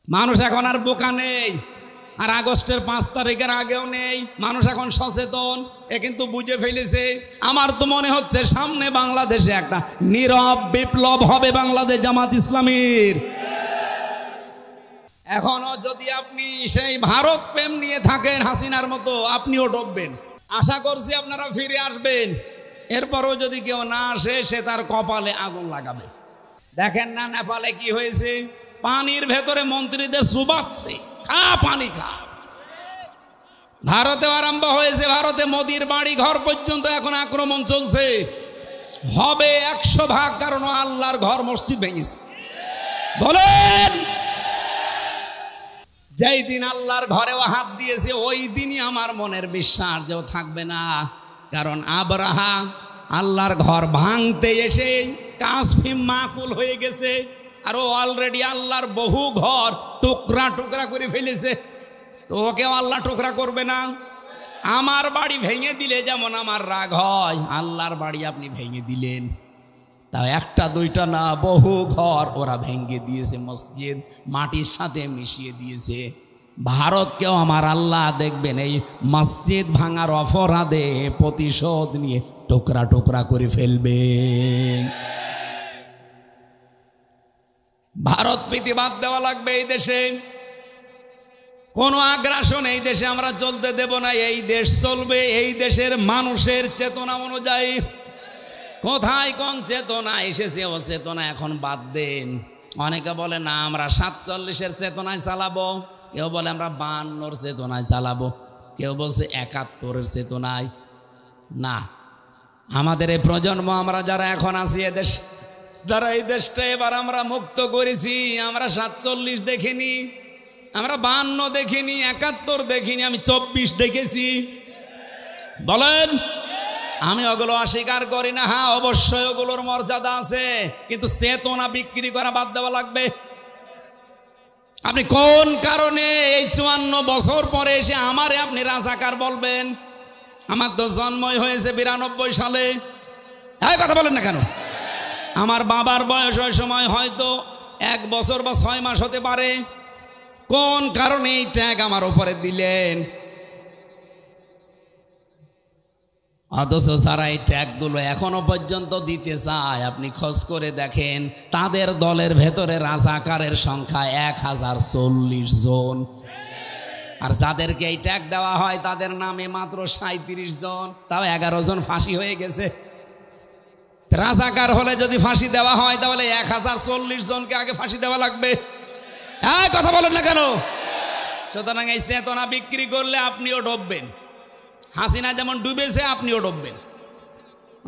মানুষ এখন আর বোকা নেই, আর আগস্টের 5 তারিখের আগেও নেই। মানুষ এখন সচেতন, এ কিন্তু বুঝে ফেলেছে। আমার তো মনে হচ্ছে সামনে বাংলাদেশে একটা নীরব বিপ্লব হবে বাংলাদেশ জামাত ইসলামীর। এখনো যদি আপনি সেই ভারত প্রেম নিয়ে থাকেন হাসিনার মতো, আপনিও ডুববেন। আশা করছি আপনারা ফিরে আসবেন। এরপরও যদি কেউ না আসে, সে তার কপালে আগুন লাগাবে। দেখেন না নেপালে কি হয়েছে, পানির ভেতরে মন্ত্রীদের চুবাচ্ছে, খা পানি খা। ভারতে আরম্ভ হয়েছে, ভারতে মোদির বাড়ি ঘর পর্যন্ত এখন আক্রমণ চলছে। হবে 100 ভাগ, কারণ আল্লাহর ঘর মসজিদ ভেঙেছে। বলেন, যেই দিন আল্লাহর ঘরেও হাত দিয়েছে, ওই দিনই আমার মনের বিশ্বাস যেও থাকবে না। কারণ আবরাহা আল্লাহর ঘর ভাঙতে এসে কাসফিম মাকুল হয়ে গেছে, আর ও অলরেডি আল্লাহর বহু ঘর টুকরা টুকরা করে ফেলেছে। তো ওকেও আল্লাহ টুকরা করবে না। আমার বাড়ি ভেঙে দিলে যেমন আমার রাগ হয়, আল্লাহর বাড়ি আপনি ভেঙে দিলেন, তা একটা দুইটা না, বহু ঘর ওরা ভেঙে দিয়েছে, মসজিদ মাটির সাথে মিশিয়ে দিয়েছে। ভারতকেও আমার আল্লাহ দেখবেন এই মসজিদ ভাঙার অপরাধে প্রতিশোধ নিয়ে টুকরা টুকরা করে ফেলবে। ভারত প্রীতি বাদ দেওয়া লাগবে। এই দেশে কোনো আগ্রাসন এই দেশে আমরা চলতে দেব না। এই দেশ চলবে এই দেশের মানুষের চেতনা অনুযায়ী। কোথায় কোন চেতনা এসেছে, ও চেতনা এখন বাদ দেন। অনেকে বলে না আমরা 47-এর চেতনায় চালাবো, কেউ বলে আমরা 52-র চেতনায় চালাবো, কেউ বলছে 71-এর চেতনায়। না, আমাদের এই প্রজন্ম, আমরা যারা এখন আছি এদেশ, যারা এই দেশটা এবার আমরা মুক্ত করেছি, আমরা 47 দেখিনি, আমরা 52 দেখিনি, 71 দেখিনি, আমি 24 দেখেছি। বলেন, আমি ওগুলো অস্বীকার করি না। হ্যাঁ, অবশ্যই ওগুলোর মর্যাদা আছে, কিন্তু চেতনা বিক্রি করা বাদ দেওয়া লাগবে। আপনি কোন কারণে এই 54 বছর পরে এসে আমারে আপনি রাজাকার বলবেন? আমার তো জন্মই হয়েছে 92 সালে। এই কথা বলেন না কেন? আমার বাবার বয়স ওই সময় হয়তো 1 বছর বা 6 মাস হতে পারে। কোন কারণে এই ট্যাগ আমার উপরে দিলেন? অথচ যারা এই ট্যাগগুলো এখনো পর্যন্ত দিতে চায়, আপনি খোঁজ করে দেখেন, তাদের দলের ভেতরে রাজাকারের সংখ্যা 1040 জন, আর যাদেরকে এই ট্যাগ দেওয়া হয় তাদের নামে মাত্র 37 জন, তাও 11 জন ফাঁসি হয়ে গেছে। রাজাকার হলে যদি ফাঁসি দেওয়া হয়, তাহলে 1040 জনকে আগে ফাঁসি দেওয়া লাগবে। এই কথা বলেন না কেন? সুতরাং এই চেতনা বিক্রি করলে আপনিও ডুববেন। হাসিনা যেমন ডুবেছে, আপনিও ডুববেন।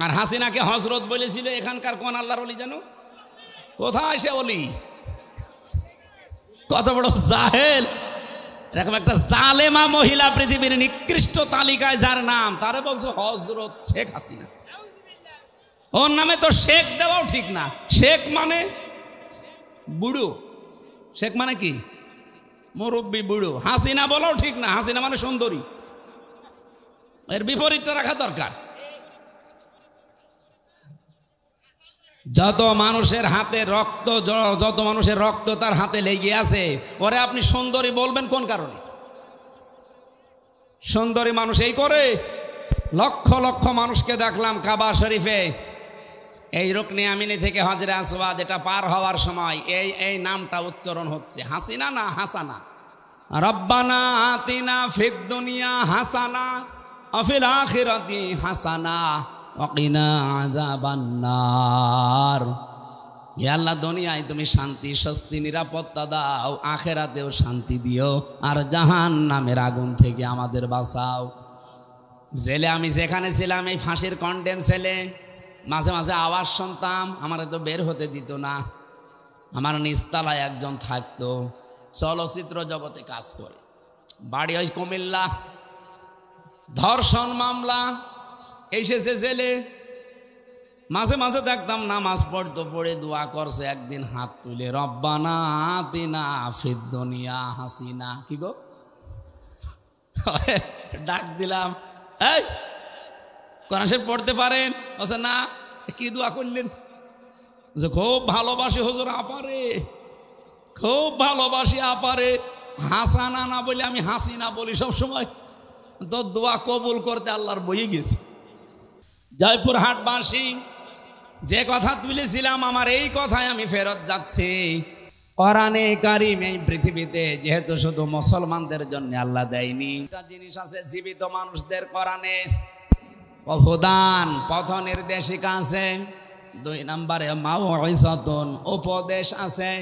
আর হাসিনাকে হজরত বলেছিল এখানকার কোন আল্লাহর ওলি জানো? কোথায় সে ওলি? কত বড় জাহেল! এরকম একটা জালেমা মহিলা পৃথিবীর নিকৃষ্ট তালিকায় যার নাম, তারে বলছো হজরত শেখ হাসিনা। ওর নামে তো শেখ দেওয়াও ঠিক না। শেখ মানে বুড়ো, শেখ মানে কি? মুরব্বী বুড়ো। হাসিনা বলাও ঠিক না, হাসিনা মানে সুন্দরী। এর বিপরীতটা রাখা দরকার। যত মানুষের হাতে রক্ত, যত মানুষের রক্ত তার হাতে লেগে আছে, ওরে আপনি সুন্দরী বলবেন কোন কারণে? সুন্দরী মানুষ এই করে? লক্ষ লক্ষ মানুষকে দেখলাম কাবা শরীফে, এই রুকনে আমিনি থেকে হজরে আসওয়াদ এটা পার হওয়ার সময় এই নামটা উচ্চারণ হচ্ছে, হাসিনা না হাসানা। রব্বানা আতিনা ফিদ দুনিয়া হাসানা ওয়া ফিল আখিরাতি হাসানা ওয়া কিনা আযাবান নার। হে আল্লাহ, দুনিয়ায় তুমি শান্তি, স্বস্তি, নিরাপত্তা দাও, আখিরাতেও শান্তি দিও, আর জাহান্নামের আগুন থেকে আমাদের বাঁচাও। জেলে আমি যেখানে ছিলাম, এই ফাঁসির কন্ডেম ছেলে, মাঝে মাঝে আওয়াজ শুনতাম, আমার তো বের হতে দিত না। আমার নিচতলায় একজন থাকতো, চলচ্চিত্র জগতে কাজ করে, বাড়ি ওই কুমিল্লা, ধর্ষণ মামলা, এসেছে জেলে। মাঝে মাঝে দেখতাম নামাজ পড়তো, পড়ে দোয়া করছে, একদিন হাত তুলে রব্বানা আতিনা ফিদ দুনিয়া হাসিনা। কি গো, ডাক দিলাম, এই কোরআন শরীফ পড়তে পারেন? বলছে না। কি দোয়া করলেন? খুব ভালোবাসি হুজুর আপারে। খুব ভালোবাসি আপারে। হাসানা না বলে আমি হাসিনা বলি সবসময়। তো দোয়া কবুল করতে আল্লাহর বইয়ে গেছি। জয়পুরহাটবাসী, যে কথা তুলেছিলাম আমার এই কথায় আমি ফেরত যাচ্ছি। কোরআনে কারীম এই পৃথিবীতে যেহেতু শুধু মুসলমানদের জন্য আল্লাহ দেয়নি, একটা জিনিস আছে জীবিত মানুষদের কোরআনে অবদান, পথ নির্দেশিকা আছে। 2 নম্বরে মাউইজাতুন, উপদেশ আছে।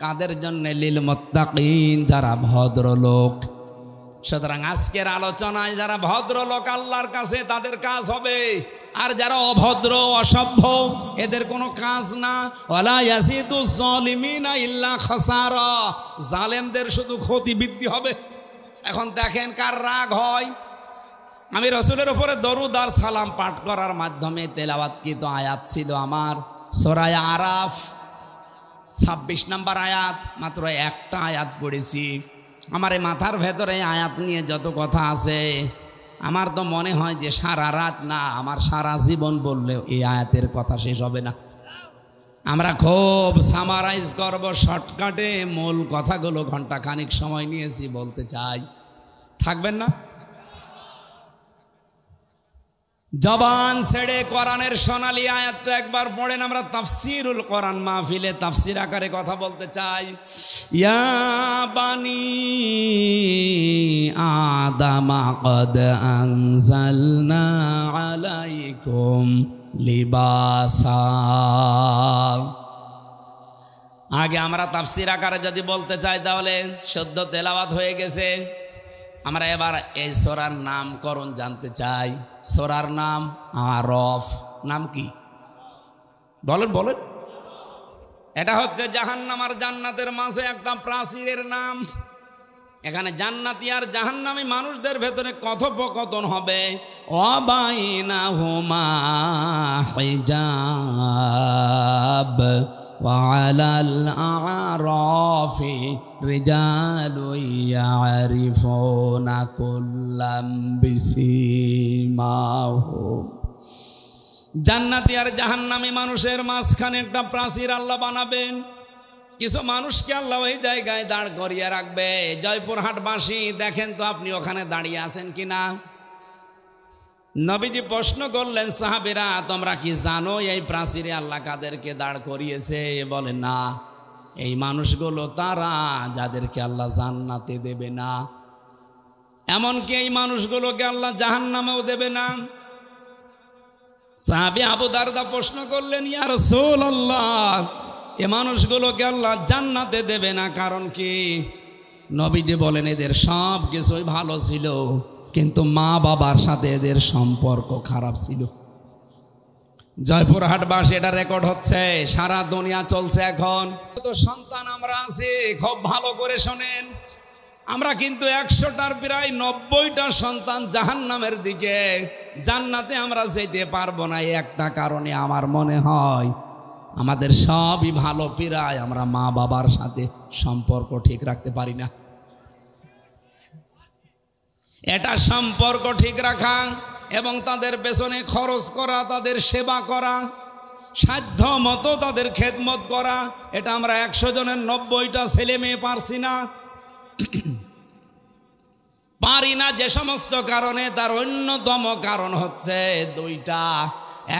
কাদের জন্য? লিল মুত্তাকিন, যারা ভদ্রলোক। সুতরাং আজকের আলোচনায় যারা ভদ্রলোক আল্লাহর কাছে তাদের কাজ হবে, আর যারা অভদ্র অসভ্য এদের কোনো কাজ না। ওয়ালা ইয়াসিদুজ জালিমিনা ইল্লা খাসারা, জালেমদের শুধু ক্ষতি বৃদ্ধি হবে। এখন দেখেন কার রাগ হয়। আমি রাসূলের উপরে দরুদ আর সালাম পাঠ করার মাধ্যমে তেলাওয়াতকৃত আয়াত ছিল আমার সূরা আরাফ 26 নম্বর আয়াত, মাত্র একটা আয়াত পড়েছি। আমার এই মাথার ভেতরে আয়াত নিয়ে যত কথা আছে, আমার তো মনে হয় যে সারা রাত না, আমার সারা জীবন বললেও এই আয়াতের কথা শেষ হবে না। আমরা খুব সামারাইজ করব শর্টকাটে, মূল কথাগুলো ঘন্টা খানিক সময় নিয়েছি বলতে চাই। থাকবেন না? জবান ছেড়ে কোরআনের সোনালী আয়াতটা একবার পড়েন। আমরা তাফসিরুল কোরআন মাহফিলে তাফসির আকারে কথা বলতে চাই। ইয়া বানি আদামা কদ আনজালনা আলাইকুম লিবাসা। আগে আমরা তাফসির আকারে যদি বলতে চাই তাহলে শুদ্ধ তেলাওয়াত হয়ে গেছে। আমরা এবার এই সূরার নামকরণ জানতে চাই। সূরার নাম আরফ। নাম কি বলেন বলেন? এটা হচ্ছে জাহান্নাম আর জান্নাতের মাঝে একটা প্রাচীরের নাম। এখানে জান্নাতি আর জাহান্নামী মানুষদের ভেতরে কথোপকথন হবে। ওয়াবাইনাহুমা হিজাব ওয়ালাল আরাফি রিজালুন ইয়ারিফুনা কুল্লাম বিসিমাহুম। জান্নাতি আর জাহান্নামী মানুষের মাঝখানে একটা প্রাচীর আল্লাহ বানাবেন। কিছু মানুষকে আল্লাহ ওই জায়গায় দাঁড় করিয়ে রাখবে। জয়পুরহাটবাসী দেখেন তো আপনি ওখানে দাঁড়িয়ে আছেন কিনা। নবীজি প্রশ্ন করলেন, সাহাবীরা তোমরা কি জানো এই প্রাচীরে আল্লাহ কাদেরকে দাঁড় করিয়েছে? বলে না, এই মানুষগুলো তারা যাদেরকে আল্লাহ জান্নাতে দেবে না, এমনকি এই মানুষগুলোকে আল্লাহ জাহান্নামেও দেবে না। সাহাবী আবু দারদা প্রশ্ন করলেন, ইয়া রাসূলুল্লাহ এই মানুষগুলোকে আল্লাহ জান্নাতে দেবে না কারণ কি? নবীজি বলেন, এদের সব কিছুই ভালো ছিল, কিন্তু মা বাবার সাথে এদের সম্পর্ক খারাপ ছিল। জয়পুরহাটবাসী, এটা রেকর্ড হচ্ছে, সারা দুনিয়া চলছে। এখন তো সন্তান আমরা আছি, খুব ভালো করে শোনেন। আমরা কিন্তু 100টার প্রায় 90টা সন্তান জাহান্নামের দিকে, জান্নাতে আমরা যেতে পারবো না। একটা কারণে আমার মনে হয় আমাদের সবই ভালো, প্রায় আমরা মা বাবার সাথে সম্পর্ক ঠিক রাখতে পারি না। এটা সম্পর্ক ঠিক রাখা এবং তাদের পেছনে খরচ করা, তাদের সেবা করা, সাধ্য মতো তাদের খেদমত করা, এটা আমরা 100 জনের 90টা ছেলে মেয়ে পারছি না। পারি না যে সমস্ত কারণে, তার অন্যতম কারণ হচ্ছে 2টা।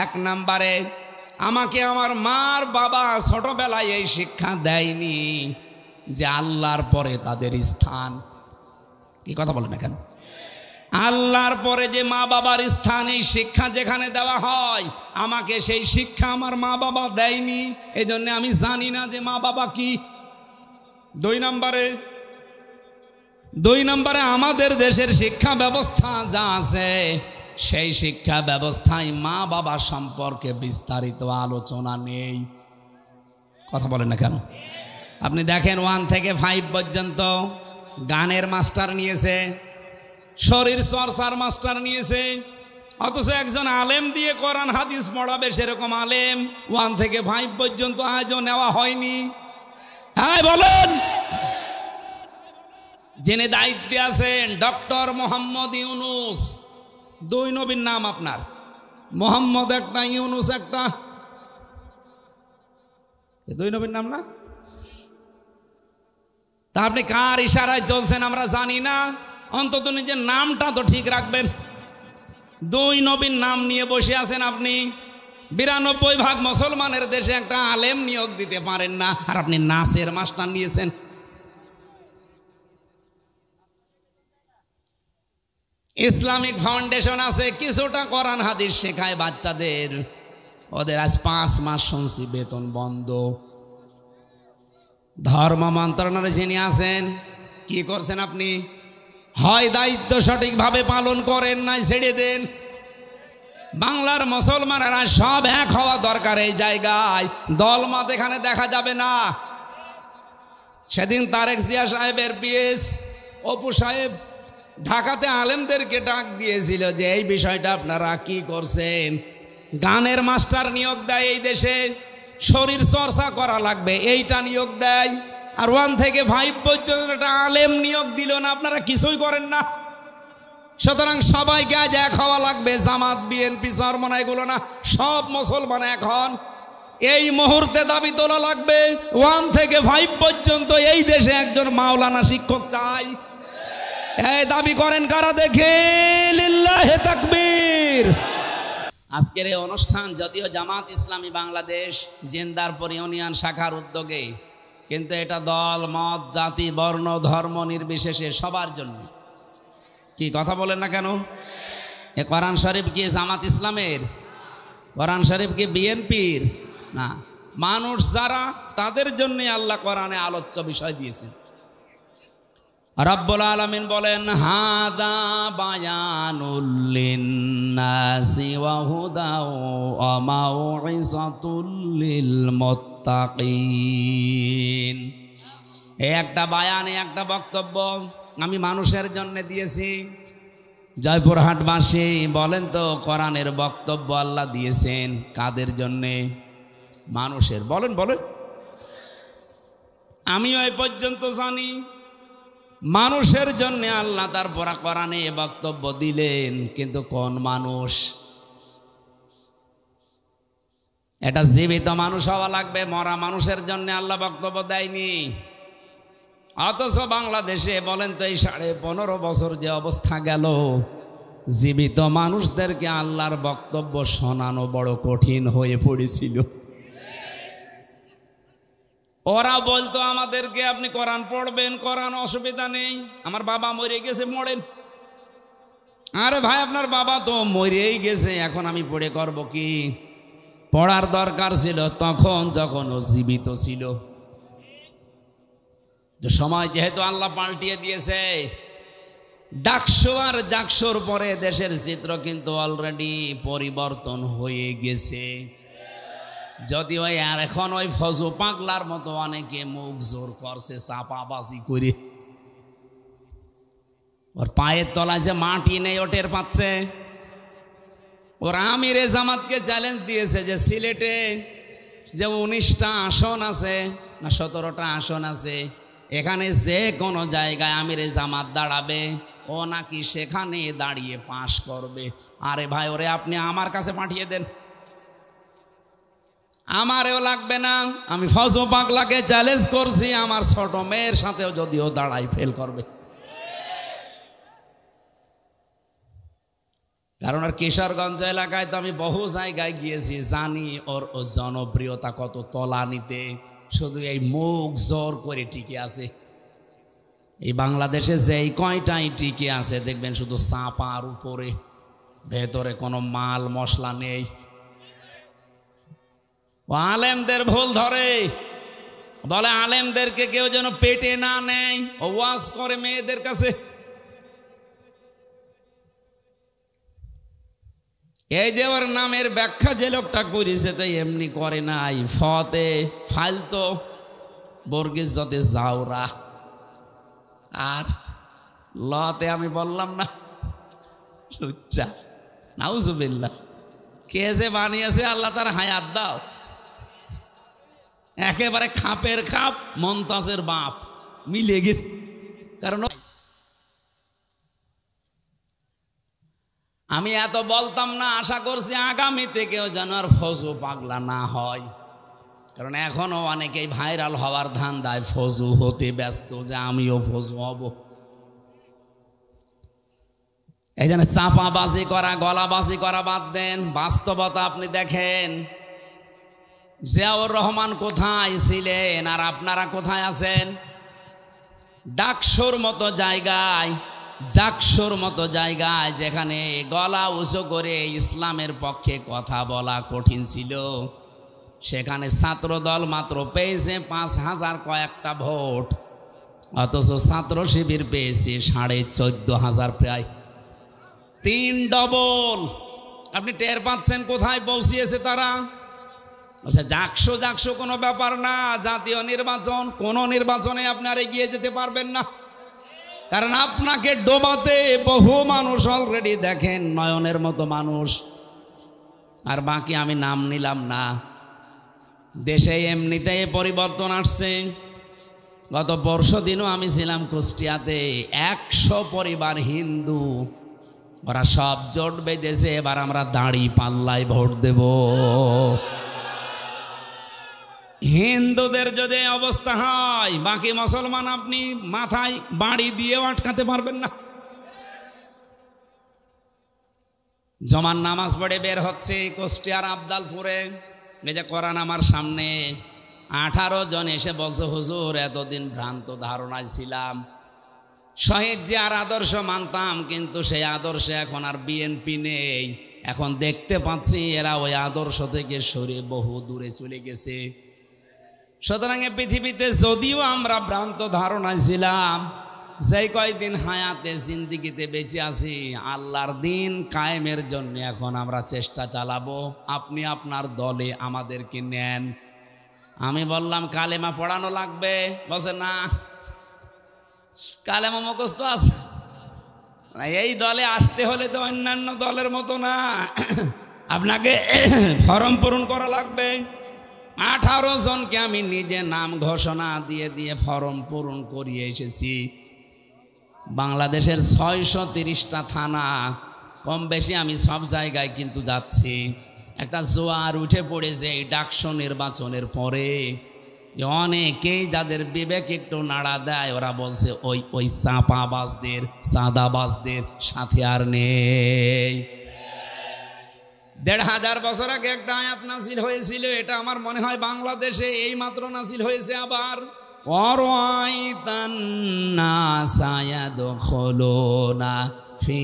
1 নম্বরে আমাকে আমার মার বাবা ছোটবেলায় এই শিক্ষা দেয়নি যে আল্লাহর পরে তাদের স্থান। কি কথা বলেন না কেন? আল্লাহর পরে যে মা বাবার স্থান, এই শিক্ষা যেখানে দেওয়া হয়, আমাকে সেই শিক্ষা আমার মা বাবা দেয়নি, এই জন্য আমি জানি না যে মা বাবা কি। 2 নম্বরে আমাদের দেশের শিক্ষা ব্যবস্থা যা আছে, সেই শিক্ষা ব্যবস্থায় মা বাবা সম্পর্কে বিস্তারিত আলোচনা নেই। কথা বলেন না কেন? আপনি দেখেন 1 থেকে 5 পর্যন্ত গানের মাস্টার নিয়েছে, শরীর চর্চার মাস্টার নিয়েছে, অথচ একজন আলেম দিয়ে কোরআন হাদিস পড়াবে সেরকম আলেম 1 থেকে 5 পর্যন্ত আজও নেওয়া হয়নি। হ্যাঁ বলেন। যিনি দায়িত্বে আছেন ডক্টর মোহাম্মদ ইউনুস, 2 নবীর নাম আপনার, মোহাম্মদ একটা, ইউনুস একটা, 2 নবীর নাম না? তা আপনি কার ইশারায় চলছেন আমরা জানি না, অন্তত নিজের নামটা তো ঠিক রাখবেন। 2 নবীর নাম নিয়ে বসে আছেন আপনি। 92% মুসলমানের দেশে একটা আলেম নিয়োগ দিতে পারেন না, আর আপনি নাচের মাস্টার নিয়েছেন। ইসলামিক ফাউন্ডেশন আছে, কিছুটা কোরআন হাদিস শেখায় বাচ্চাদের, ওদের আজ 5 মাস শুনছি বেতন বন্ধ। ধর্ম মন্ত্রণালয়ে যিনি আছেন কি করছেন আপনি? হয় দায়িত্ব সঠিকভাবে পালন করেন, নাই ছেড়ে দেন। বাংলার মুসলমানেরা সব এক হওয়া দরকার এই জায়গায়, দলমত এখানে দেখা যাবে না। সেদিন তারেক জিয়া সাহেবের পিএস অপু সাহেব ঢাকাতে আলেমদেরকে ডাক দিয়েছিল যে এই বিষয়টা আপনারা কি করছেন। গানের মাস্টার নিয়োগ দেয় এই দেশে, শরীর চর্চা করা লাগবে এইটা নিয়োগ দেয়, আর 1 থেকে 5 পর্যন্ত একটা আলেম নিয়োগ দিল না, আপনারা কিছুই করেন না। সুতরাং সবাইকে আজ এক হওয়া লাগবে, জামাত বিএনপি চরমনা এগুলো না, সব মুসলমান এক হন। এই মুহূর্তে দাবি তোলা লাগবে 1 থেকে 5 পর্যন্ত এই দেশে একজন মাওলানা শিক্ষক চাই। এই দাবি করেন কারা দেখে? লিল্লাহে তাকবীর। আজকের এই অনুষ্ঠান যদিও জামাত ইসলামী বাংলাদেশ জিন্দারপুর ইউনিয়ন শাখার উদ্যোগে, কিন্তু এটা দল মত জাতি বর্ণ ধর্ম নির্বিশেষে সবার জন্য। কি কথা বলেন না কেন? এ কোরআন শরীফ কি জামাত ইসলামের? কোরআন শরীফ কি বিএনপির? না, মানুষ যারা তাদের জন্য আল্লাহ কোরআনে আলোচ্য বিষয় দিয়েছেন। রব্বুল আলামিন বলেন হাদা বায়ানুল লিন্নাসি ওয়া হুদাও ওয়া মাউইযাতুল লিল মুত্তাকিন। এই একটা বায়ানে একটা বক্তব্য আমি মানুষের জন্য দিয়েছি। জয়পুরহাটবাসী বলেন তো কোরআনের বক্তব্য আল্লাহ দিয়েছেন কাদের জন্যে? মানুষের। বলেন বলেন। আমিও এই পর্যন্ত জানি মানুষের জন্য আল্লাহ তার পরা কোরআনে বক্তব্য দিলেন, কিন্তু কোন মানুষ? এটা জীবিত মানুষ হওয়া লাগবে, মরা মানুষের জন্য আল্লাহ বক্তব্য দেয়নি। অথচ বাংলাদেশে বলেন তো এই 15.5 বছর যে অবস্থা গেল, জীবিত মানুষদেরকে আল্লাহর বক্তব্য শোনানো বড় কঠিন হয়ে পড়েছিল। ওরা বলতো আমাদেরকে আপনি কোরআন পড়বেন, কোরআন অসুবিধা নেই, আমার বাবা মরে গেছে পড়েন। আরে ভাই আপনার বাবা তো মরেই গেছে, এখন আমি পড়ে করব কি? পড়ার দরকার ছিল তখন যখন ও জীবিত ছিল। যে সময় যেহেতু আল্লাহ পাল্টিয়ে দিয়েছে, ডাকসু আর জাকসুর পরে দেশের চিত্র কিন্তু অলরেডি পরিবর্তন হয়ে গেছে। যদিও আর এখন ওই ফজু পাগলার মতো অনেকে মুখ জোর করছে চাপাবাজি করে, ওর পায়ের তলায় যে মাটি নেই ওটের পাচ্ছে। ওর আমিরে জামাতকে চ্যালেঞ্জ দিয়েছে যে সিলেটে যে 19টা আসন আছে না 17টা আসন আছে, এখানে যে কোনো জায়গায় আমিরে জামাত দাঁড়াবে, ও নাকি সেখানে দাঁড়িয়ে পাশ করবে। আরে ভাই ওরে আপনি আমার কাছে পাঠিয়ে দেন, আমারেও লাগবে না। আমি ফজু পাগলাকে চ্যালেঞ্জ করছি, আমার ছোট মেয়ের সাথেও যদিও দাঁড়াই ফেল করবে। কারণ আর কিশোরগঞ্জ এলাকায় তো আমি বহু জায়গায় গিয়েছি, জানি ওর জনপ্রিয়তা কত তলানিতে। শুধু এই মুখ জোর করে টিকে আছে। এই বাংলাদেশে যেই কয়টাই টিকে আছে দেখবেন শুধু চাপার উপরে, ভেতরে কোনো মাল মশলা নেই। আলেমদের ভুল ধরে, বলে আলেমদেরকে কেউ যেন পেটে না নেয়, ও ওয়াজ করে মেয়েদের কাছে। এই যে ওর নামের ব্যাখ্যা যে লোকটা করেছে তো এমনি করে নাই, ফতে ফালতো বর্গিস যতে জাউরা, আর লতে আমি বললাম না লুচ্চা। নাউজুবিল্লাহ। কে যে বানিয়েছে আল্লাহ তার হায়াত দাও। একেবারে খাপের খাপ, মমতাজের বাপ মিলে গেছে। কারণ আমি এত বলতাম না, আশা করছি আগামী থেকেও যেন আর ফজু পাগলা না হয়। কারণ এখনো অনেকেই ভাইরাল হওয়ার ধান্দায় ফজু হতে ব্যস্ত, যে আমিও ফজু হব। এই জন্য চাপাবাজি করা, গলাবাজি করা বাদ দেন। বাস্তবতা আপনি দেখেন, জিয়াউর রহমান কোথায় ছিলেন আর আপনারা কোথায় আছেন? ডাকসুর মতো জায়গায়, জাকসুর মতো জায়গায়, যেখানে গলা উঁচু করে ইসলামের পক্ষে কথা বলা কঠিন ছিল, সেখানে ছাত্রদল মাত্র পেয়েছে 5,000 কয়েকটা ভোট, অথচ ছাত্র শিবির পেয়েছে 14,500, প্রায় 3 ডবল। আপনি টের পাচ্ছেন কোথায় পৌঁছিয়েছে তারা? আচ্ছা, জাকসো কোনো ব্যাপার না। জাতীয় নির্বাচন, কোনো নির্বাচনে আপনার এগিয়ে যেতে পারবেন না, কারণ আপনাকে ডোবাতে বহু মানুষ অলরেডি দেখেন, নয়নের মতো মানুষ। আর বাকি আমি নাম নিলাম না। দেশে এমনিতেই পরিবর্তন আসছে। গত পরশু দিনও আমি ছিলাম কুষ্টিয়াতে, 100 পরিবার হিন্দু, ওরা সব জোট বেঁধেছে, এবার আমরা দাঁড়ি পাল্লায় ভোট দেব। হিন্দুদের যদি অবস্থা হয়, বাকি মুসলমান আপনি মাথায় বাড়ি দিয়েও আটকাতে পারবেন না। জমান নামাজ পড়ে বের হচ্ছে কুষ্টিয়ার আবদালপুরে, এই যে কোরআন আমার সামনে, 18 জন এসে বলছে, হুজুর এতদিন ভ্রান্ত ধারণায় ছিলাম, শহীদ জিয়ার আদর্শ মানতাম, কিন্তু সেই আদর্শে এখন আর বিএনপি নেই। এখন দেখতে পাচ্ছি এরা ওই আদর্শ থেকে সরে বহু দূরে চলে গেছে। সুতরাং পৃথিবীতে যদিও আমরা ভ্রান্ত ধারণায় ছিলাম, যেই কয়েকদিন হায়াতে জিন্দিগিতে বেঁচে আছি, আল্লাহর দিন কায়েমের জন্য এখন আমরা চেষ্টা চালাবো। আপনি আপনার দলে আমাদেরকে নেন। আমি বললাম কালেমা পড়ানো লাগবে, বলছে না, কালেমা মুখস্থ আছে, এই দলে আসতে হলে তো অন্যান্য দলের মতো না, আপনাকে ফর্ম পূরণ করা লাগবে। 18 জনকে আমি নিজে নাম ঘোষণা দিয়ে দিয়ে ফর্ম পূরণ করিয়ে এসেছি। বাংলাদেশের 630টা থানা, কম বেশি আমি সব জায়গায় কিন্তু যাচ্ছি। একটা জোয়ার উঠে পড়েছে এই ডাকসু নির্বাচনের পরে, অনেকেই যাদের বিবেক একটু নাড়া দেয়, ওরা বলছে ওই চাপাবাজদের, সাদাবাজদের সাথে আর নেই। 1500 বছর আগে একটা আয়াত নাজিল হয়েছিল, এটা আমার মনে হয় বাংলাদেশে এই মাত্র নাজিল হয়েছে আবার। ওয়ারাইতান নাসা ইয়াদখুলুনা ফি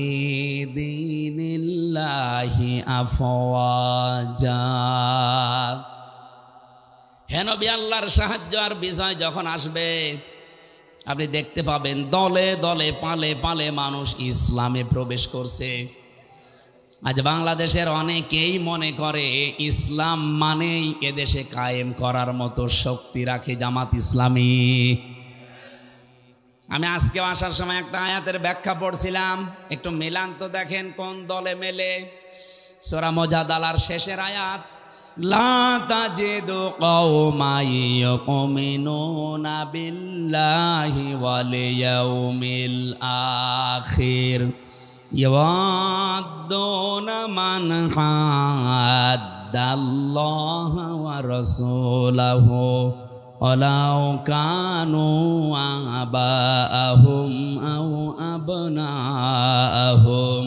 দীনিল্লাহি আফওয়াজা। হে নবী, আল্লাহর সাহায্য আর বিজয় যখন আসবে, আপনি দেখতে পাবেন দলে দলে, পালে পালে মানুষ ইসলামে প্রবেশ করছে। আজ বাংলাদেশের অনেকেই মনে করে ইসলাম মানেই এদেশে কায়েম করার মতো শক্তি রাখে জামাত ইসলামী। আমি আজকে আসার সময় একটা আয়াতের ব্যাখ্যা পড়ছিলাম, একটু মিলান তো দেখেন কোন দলে মেলে। সূরা মুজাদালার শেষের আয়াত, লা তাজিদু কওমান ইউমিনুনা বিল্লাহি ওয়াল ইয়াউমিল আখির ইয়াওয়াদুনা মান হাদ্দাল্লাহা ওয়া রাসূলাহু ওয়ালাউ কানু আবাআহুম আও আবনাআহুম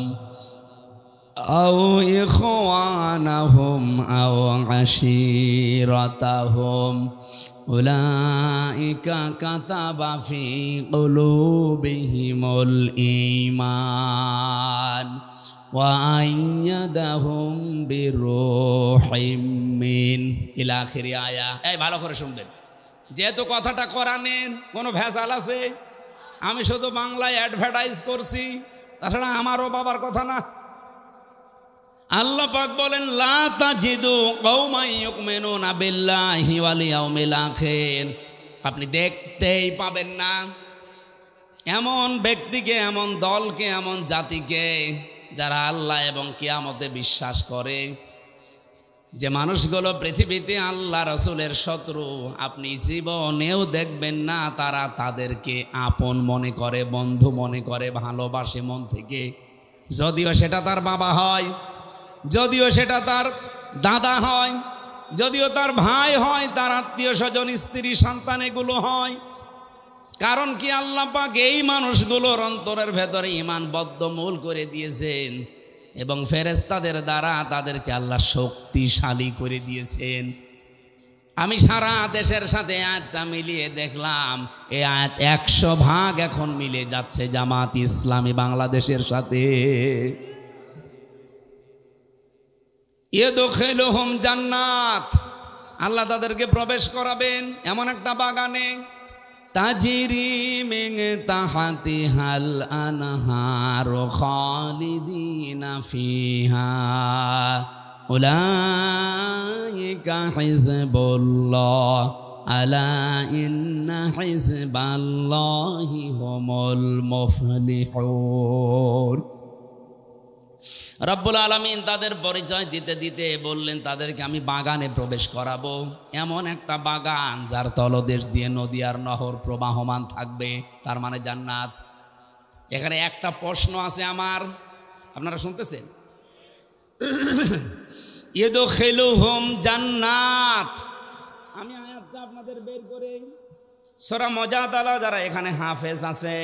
আও ইখওয়ানাহুম আও আশীরাতাহুম উলাইকা কাতাবা ফি কুলুবিহিমুল ঈমান ওয়া আইয়াদাহুম বিরূহিম মিন ইলা আখিরি আয়া। এই ভালো করে শুনবেন, যেহেতু কথাটা কোরআনের, কোনো ভেজাল আছে? আমি শুধু বাংলায় অ্যাডভার্টাইজ করছি, তাছাড়া আমারও বাবার কথা না। আল্লাহ পাক বলেন, লা তাজিদু কওমান ইউমিনুনা বিল্লাহি ওয়াল ইয়াউমিল আখির। আপনি দেখতেই পাবেন না এমন ব্যক্তিকে, এমন দলকে, এমন জাতিকে যারা আল্লাহ এবং কিয়ামতে বিশ্বাস করে, যে মানুষগুলো পৃথিবীতে আল্লাহ রাসূলের শত্রু, আপনি জীবনেও দেখবেন না তারা তাদেরকে আপন মনে করে, বন্ধু মনে করে, ভালোবাসে মন থেকে। যদিও সেটা তার বাবা হয়, যদিও সেটা তার দাদা হয়, যদিও তার ভাই হয়, তার আত্মীয় স্বজন, স্ত্রী, সন্তান এগুলো হয়। কারণ কি, আল্লাহ পাক এই মানুষগুলোর অন্তরের ভেতরে ঈমান বদ্ধমূল করে দিয়েছেন এবং ফেরেশতাদের দ্বারা তাদেরকে আল্লাহ শক্তিশালী করে দিয়েছেন। আমি সারা দেশের সাথে আয়াতটা মিলিয়ে দেখলাম, এই আয়াত 100 ভাগ এখন মিলে যাচ্ছে জামাত ইসলামী বাংলাদেশের সাথে। ইয়াদখিলুহুম জান্নাত, আল্লাহ তাদেরকে প্রবেশ করাবেন এমন একটা বাগানে, তাজরি মিন তাহতিহাল আনহার খালিদিনা ফিহা উলাইকা হিজবুল্লাহ আলা ইন্না হিজবাল্লাহি হুমুল মুফলিহুন। রব্বুল আলামিন তাদের পরিচয় দিতে দিতে বললেন, তাদেরকে আমি বাগানে প্রবেশ করাবো, এমন একটা বাগান যার তলদেশ দিয়ে নদী আর নহর প্রবাহমান থাকবে, তার মানে জান্নাত। এখানে একটা প্রশ্ন আছে আমার, আপনারা শুনতেছেন? ইয়াদখিলুহুম জান্নাত, আমি আয়াতটা আপনাদের বের করে সূরা মুজাদালা, যারা এখানে হাফেজ আছে,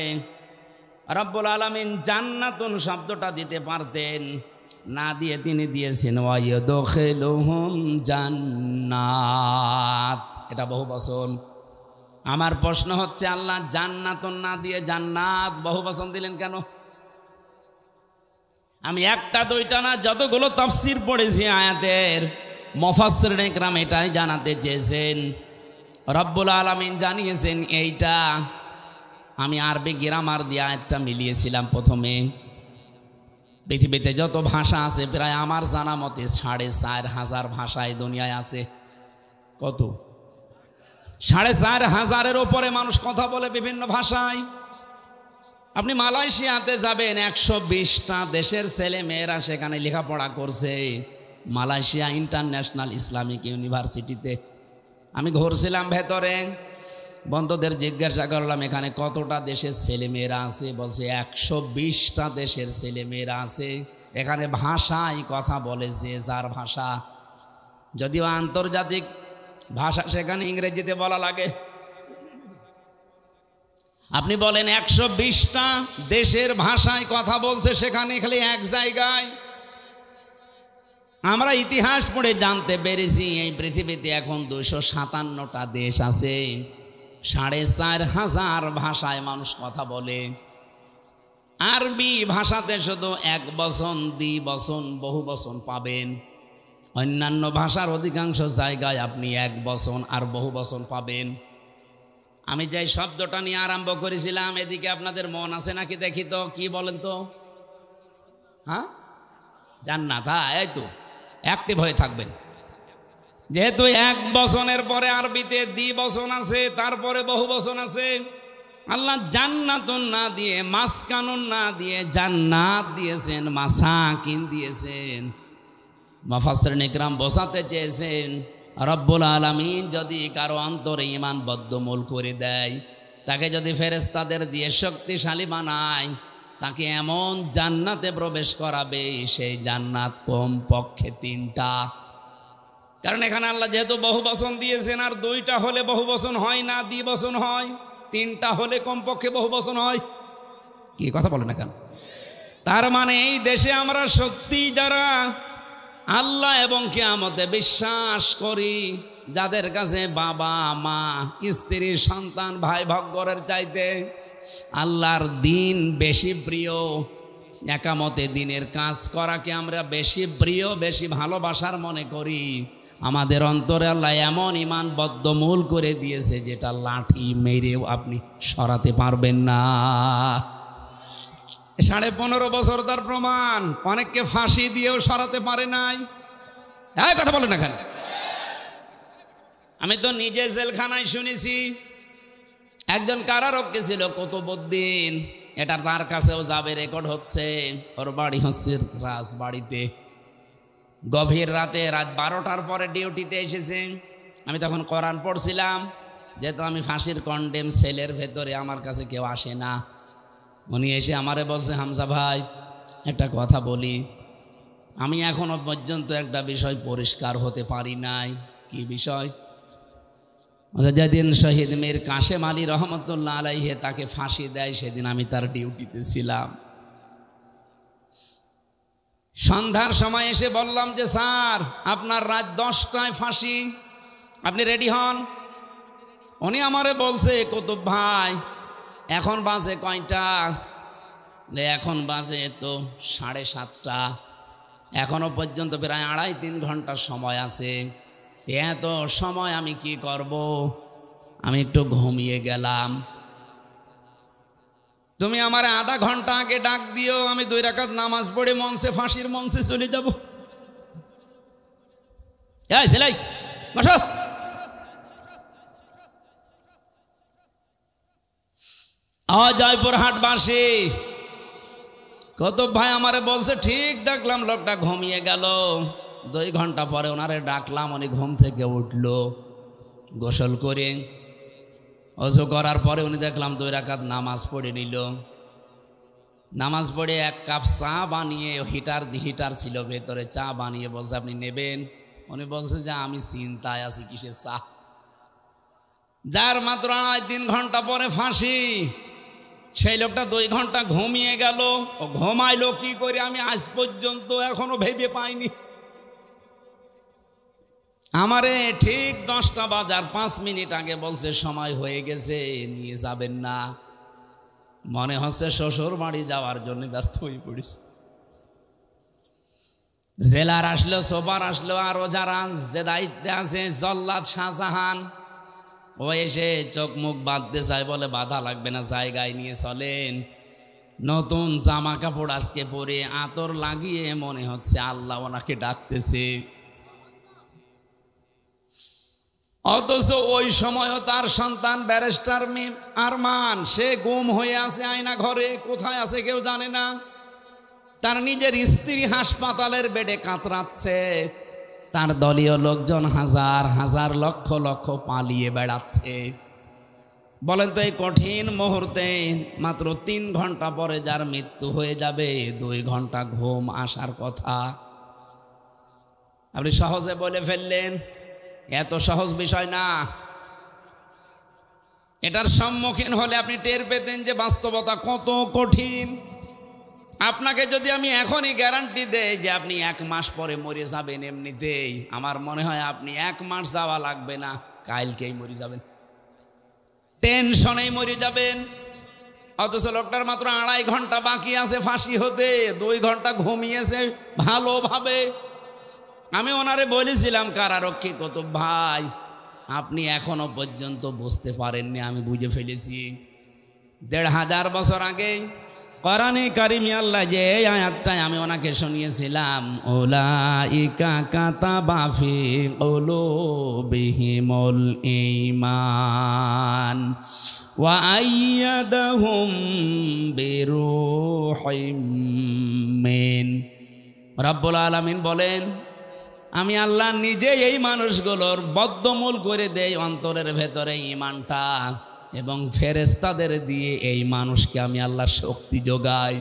রব্বুল আলামিন জান্নাতুন শব্দটা দিতে পারতেন, না দিয়ে তিনি দিয়েছেন ওয়ায়াদখিলুহুম জান্নাত, এটা বহুবচন। আমার প্রশ্ন হচ্ছে, আল্লাহ জান্নাতুন না দিয়ে জান্নাত বহুবচন দিলেন কেন? আমি একটা দুইটা না, যতগুলো তাফসীর পড়েছি আয়াতের, মুফাসসিরিন ইকরাম এটাই জানাতে চেয়েছেন। রব্বুল আলামিন জানিয়েছেন এইটা। আমি আরবি গ্রামার দিয়ে আয়াতটা মিলিয়েছিলাম প্রথমে। পৃথিবীতে যত ভাষা আছে প্রায় আমার জানা মতে 4,500 ভাষায় দুনিয়ায় আছে। কত? 4,500-এর ওপরে মানুষ কথা বলে বিভিন্ন ভাষায়। আপনি মালয়েশিয়াতে যাবেন, 120টা দেশের ছেলে মেয়েরা সেখানে লেখাপড়া করছে, মালয়েশিয়া ইন্টারন্যাশনাল ইসলামিক ইউনিভার্সিটিতে। আমি ঘুরছিলাম ভেতরে, বন্ধুদের জিজ্ঞাসা করলাম এখানে কতটা দেশের ছেলে মেয়েরা আছে, বলছে 120টা দেশের ছেলে মেয়েরা আছে। এখানে ভাষায় কথা বলে যে যার ভাষা, যদিও আন্তর্জাতিক ভাষা সেখানে ইংরেজিতে বলা লাগে। আপনি বলেন 120টা দেশের ভাষায় কথা বলছে সেখানে, খালি এক জায়গায়। আমরা ইতিহাস পড়ে জানতে পেরেছি এই পৃথিবীতে এখন 257টা দেশ আছে, 4,500 ভাষায় মানুষ কথা বলে। আরবি ভাষাতে শুধু এক বচন, দ্বিবচন, বহু বচন পাবেন। অন্যান্য ভাষার অধিকাংশ জায়গায় আপনি এক বচন আর বহু বচন পাবেন। আমি যে শব্দটা নিয়ে আরম্ভ করেছিলাম, এদিকে আপনাদের মন আছে নাকি দেখি তো, কি বলেন তো? হ্যাঁ, জান্নাত। হ্যাঁ, এই তো অ্যাক্টিভ হয়ে থাকবেন। যেহেতু এক বচনের পরে আরবিতে দ্বিবচন আছে, তারপরে বহু বচন আছে। আল্লাহ জান্নাতুন না দিয়ে, মাসকানুন না দিয়ে জান্নাত দিয়েছেন, মাসাকিন দিয়েছেন। মুফাসসিরিন ইকরাম বোঝাতে চেয়েছেন, রব্বুল আলামিন যদি কারো অন্তরে ঈমান বদ্ধমূল করে দেয়, তাকে যদি ফেরেশতাদের দিয়ে শক্তিশালী বানায়, তাকে এমন জান্নাতে প্রবেশ করাবে, সেই জান্নাত কমপক্ষে 3টা। কারণ এখানে আল্লাহ যেহেতু বহু বচন দিয়েছেন, আর 2টা হলে বহু বচন হয় না, দ্বিবচন হয়। 3টা হলে কমপক্ষে বহু বচন হয়। কি কথা বলেন না কেন? তার মানে এই দেশে আমরা সত্যি যারা আল্লাহ এবং কিয়ামতে বিশ্বাস করি, যাদের কাছে বাবা মা, স্ত্রী, সন্তান, ভাই ভাগ্যরের চাইতে আল্লাহর দিন বেশি প্রিয়, একামতে দিনের কাজ করাকে আমরা বেশি প্রিয়, বেশি ভালোবাসার মনে করি, আমাদের অন্তরে আল্লাহ এমন ঈমান বদ্ধমূল করে দিয়েছে যেটা লাঠি মেরেও আপনি সরাতে পারবেন না। 15.5 বছর তার প্রমাণ। অনেককে ফাঁসি দিয়েও সরাতে পারে নাই। এই কথা বলেন না কেন? আমি তো নিজে জেলখানায় শুনেছি। একজন কারারক্ষী ছিল কুতুবউদ্দিন, এটা তার কাছেও যাবে, রেকর্ড হচ্ছে। ওর বাড়ি হচ্ছে রাজবাড়িতে। গভীর রাতে, রাত 12টার পরে ডিউটিতে এসেছে। আমি তখন কোরআন পড়ছিলাম, যেহেতু আমি ফাঁসির কন্ডেম সেলের ভেতরে, আমার কাছে কেউ আসে না। উনি এসে আমারে বলছে, হামজা ভাই একটা কথা বলি, আমি এখনো পর্যন্ত একটা বিষয় পরিষ্কার হতে পারি নাই। কি বিষয়? যেদিন শহীদ মীর কাশেম আলী রহমতুল্লাহ আলাইহে তাকে ফাঁসি দেয়, সেদিন আমি তার ডিউটিতে ছিলাম। সন্ধ্যার সময় এসে বললাম যে স্যার, আপনার রাত 10টায় ফাঁসি, আপনি রেডি হন। উনি আমারে বলছে, কুতুব ভাই এখন বাজে কয়টা? এখন বাজে তো 7:30। এখনো পর্যন্ত প্রায় 2.5-3 ঘন্টা সময় আছে। এত সময় আমি কি করব? আমি একটু ঘুমিয়ে গেলাম। তুমি আমার আধা ঘন্টা আগে ডাক দিও, আমি 2 রাকাত নামাজ পড়ে মঞ্চে, ফাঁসির মঞ্চে চলে যাব। এই সেলাই বসো। জয়পুরহাটবাসী কুতুব ভাই আমারে বলছে, ঠিক দেখলাম লোকটা ঘুমিয়ে গেল। 2 ঘন্টা পরে ওনারে ডাকলাম, উনি ঘুম থেকে উঠল, গোসল করে ওযু করার পরে উনি দেখলাম 2 রাকাত নামাজ পড়ে নিল। নামাজ পড়ে 1 কাপ চা বানিয়ে, হিটার ছিল ভেতরে, চা বানিয়ে বলছে আপনি নেবেন? উনি বলছে যে আমি চিন্তায় আছি, কিসের চা? যার মাত্র 2.5-3 ঘন্টা পরে ফাঁসি, সেই লোকটা 2 ঘন্টা ঘুমিয়ে গেল। ও ঘুমাইলো কি করে আমি আজ পর্যন্ত এখনো ভেবে পাইনি। আমারে ঠিক 10টা বাজার 5 মিনিট আগে বলছে সময় হয়ে গেছে, নিয়ে যাবেন না। মনে হচ্ছে শ্বশুর বাড়ি যাওয়ার জন্য ব্যস্ত হয়ে পড়েছে। জেলার আসলো, সোবার আসলো, আরো যারা যে দায়িত্বে আছে, জল্লাদ শাহজাহান, ও এসে চোখ মুখ বাঁধতে চায়, বলে বাধা লাগবে না, জায়গায় নিয়ে চলেন। নতুন জামা কাপড় আজকে পরে আতর লাগিয়ে মনে হচ্ছে আল্লাহ ওনাকে ডাকতেছে। অথচ ওই সময়ও তার সন্তান ব্যারিস্টার আরমান, সে গুম হয়ে আছে আয়না ঘরে, কোথায় আছে কেউ জানে না। তার নিজের স্ত্রী হাসপাতালের বেডে কাতরাচ্ছে, তার দলীয় লোকজন হাজার হাজার লক্ষ লক্ষ পালিয়ে বেড়াচ্ছে। বলেন তো, এই কঠিন মুহূর্তে মাত্র 3 ঘন্টা পরে যার মৃত্যু হয়ে যাবে, 2 ঘন্টা ঘুম আসার কথা আপনি সহজে বলে ফেললেন। এত সহজ বিষয় না। এটার সম্মুখীন হলে আপনি টের পেতেন যে বাস্তবতা কত কঠিন। আপনাকে যদি আমি এখনই গ্যারান্টি দেই যে আপনি 1 মাস পরে মরে যাবেন, এমনিতেই আমার মনে হয় আপনি 1 মাস যাওয়া লাগবে না, কালকেই মরে যাবেন, টেনশনেই মরে যাবেন। অথচ লোকটার মাত্র 2.5 ঘন্টা বাকি আছে ফাঁসি হতে, 2 ঘন্টা ঘুমিয়েছে ভালোভাবে। আমি ওনারে বলেছিলাম, কারারক্ষী কুতুব ভাই আপনি এখনো পর্যন্ত বুঝতে পারেননি, আমি বুঝে ফেলেছি। 1500 বছর আগে কোরআনে কারিমে আল্লাহ যে আয়াতটাই আমি ওনাকে শুনিয়েছিলাম, উলাইকা কাতাবা ফি কুলুবিহিমুল ঈমান ওয়া আইয়াদাহুম বিরূহিম মিন। রব্বুল আলামিন বলেন, আমি আল্লাহ নিজে এই মানুষগুলোর বদ্ধমূল করে দেই অন্তরের ভেতরে ঈমানটা, এবং ফেরেশতাদের দিয়ে এই মানুষকে আমি আল্লাহ শক্তি যোগাই।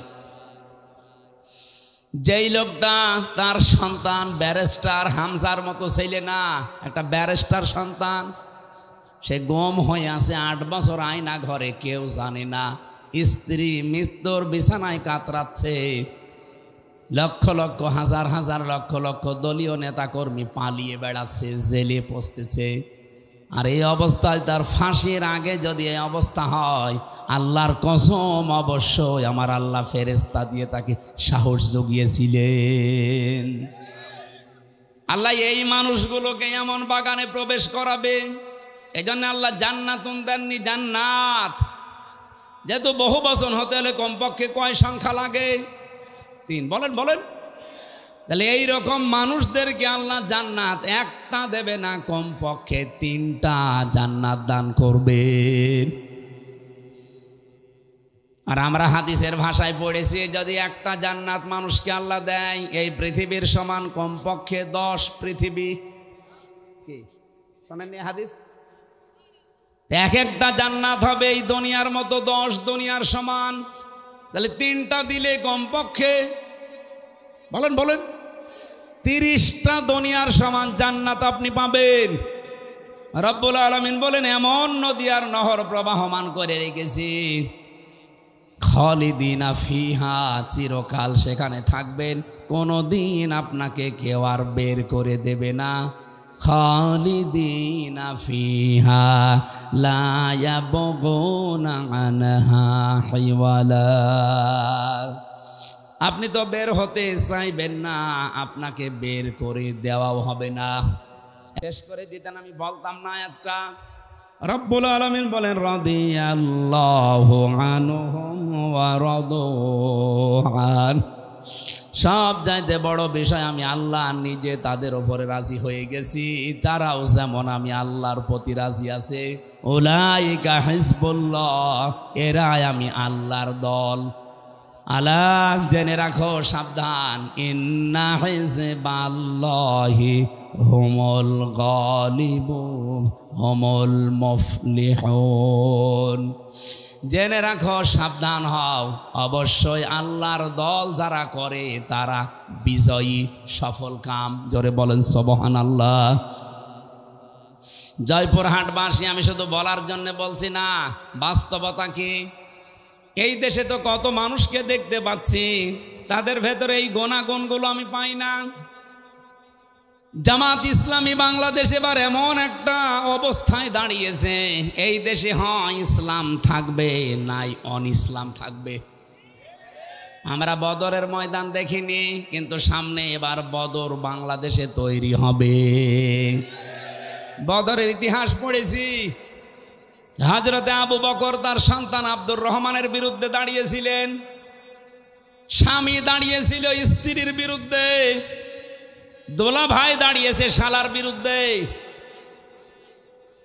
যেই লোকটা তার সন্তান ব্যারিস্টার হামজার মতো ছেলে না, একটা ব্যারিস্টার সন্তান, সে গুম হয়ে আছে 8 বছর আয়না ঘরে, কেউ জানে না। স্ত্রী মৃত্যুর বিছানায় কাতরাচ্ছে, লক্ষ লক্ষ হাজার হাজার লক্ষ লক্ষ দলীয় নেতাকর্মী পালিয়ে বেড়াচ্ছে, জেলে পচতেছে। আর এই অবস্থায় তার ফাঁসির আগে যদি এই অবস্থা হয়, আল্লাহর কসম অবশ্যই আমার আল্লাহ ফেরেশতা দিয়ে তাকে সাহস জুগিয়েছিলেন। আল্লাহ এই মানুষগুলোকে এমন বাগানে প্রবেশ করাবে, এই জন্য আল্লাহ জান্নাতুন দেননি, জান্নাত। যেহেতু বহু বচন হতে হলে কমপক্ষে কয় সংখ্যা লাগে? 3। বলেন বলেন। তাহলে এইরকম মানুষদেরকে আল্লাহ জান্নাত একটা দেবে না, কমপক্ষে 3টা জান্নাত দান করবে। আর আমরা হাদিসের ভাষায় পড়েছি, যদি একটা জান্নাত মানুষকে আল্লাহ দেয়, এই পৃথিবীর সমান কমপক্ষে 10 পৃথিবী। কি শোনেননি হাদিস? এক একটা জান্নাত হবে এই দুনিয়ার মতো 10 দুনিয়ার সমান। তাহলে 3টা দিলে কমপক্ষে, বলেন বলেন, 30টা দুনিয়ার সমান জান্নাত আপনি পাবেন। রব্বুল আলামিন বলেন এমন নদী আর নহর প্রবাহমান করে রেখেছি, খালিদিনা ফিহা, চিরকাল সেখানে থাকবেন, কোনোদিন আপনাকে কেউ আর বের করে দেবে না। খালিদিনা ফিহা লা ইয়াবগুনা আনহা হিওয়ালা। আপনি তো বের হতে চাইবেন না, আপনাকে বের করে দেওয়াও হবে না। শেষ করে দিতেন আমি বলতাম না আয়াতটা। রব্বুল আলামিন বলেন রাদিয়াল্লাহু আনহুম ওয়া রাদু আন। সব চাইতে বড় বিষয় আমি আল্লাহ নিজে তাদের উপরে রাজি হয়ে গেছি, তারাও যেমন আমি আল্লাহর প্রতি রাজি আছে। উলাইকা হিজবুল্লাহ, এরাই আমি আল্লাহর দল। আলা, জেনে রাখো, সাবধান, ইন্না হিজবাল্লাহি হুমুল গালিবুন হুমুল মুফলিহুন। জেনে রাখো, সাবধান হও, অবশ্যই আল্লাহর দল যারা করে তারা বিজয়ী, সফল কাম। জোরে বলেন সুবহানাল্লাহ। জয়পুরহাটবাসী, আমি শুধু বলার জন্য বলছি না, বাস্তবতা কি? এই দেশে তো কত মানুষকে দেখতে পাচ্ছি, তাদের ভেতরে এই গুণাগুণগুলো আমি পাই না। জামাত ইসলামী বাংলাদেশ এবার এমন একটা অবস্থায় দাঁড়িয়েছে, এই দেশে হয় ইসলাম থাকবে, নাই অন ইসলাম থাকবে। আমরা বদরের ময়দান দেখিনি, কিন্তু সামনে এবার বদর বাংলাদেশে তৈরি হবে। বদরের ইতিহাস পড়েছি। হযরতে আবু বকর তার সন্তান আব্দুর রহমানের বিরুদ্ধে দাঁড়িয়েছিলেন, স্বামী দাঁড়িয়েছিল স্ত্রীর বিরুদ্ধে, দোলা ভাই দাঁড়িয়েছে শালার বিরুদ্ধে।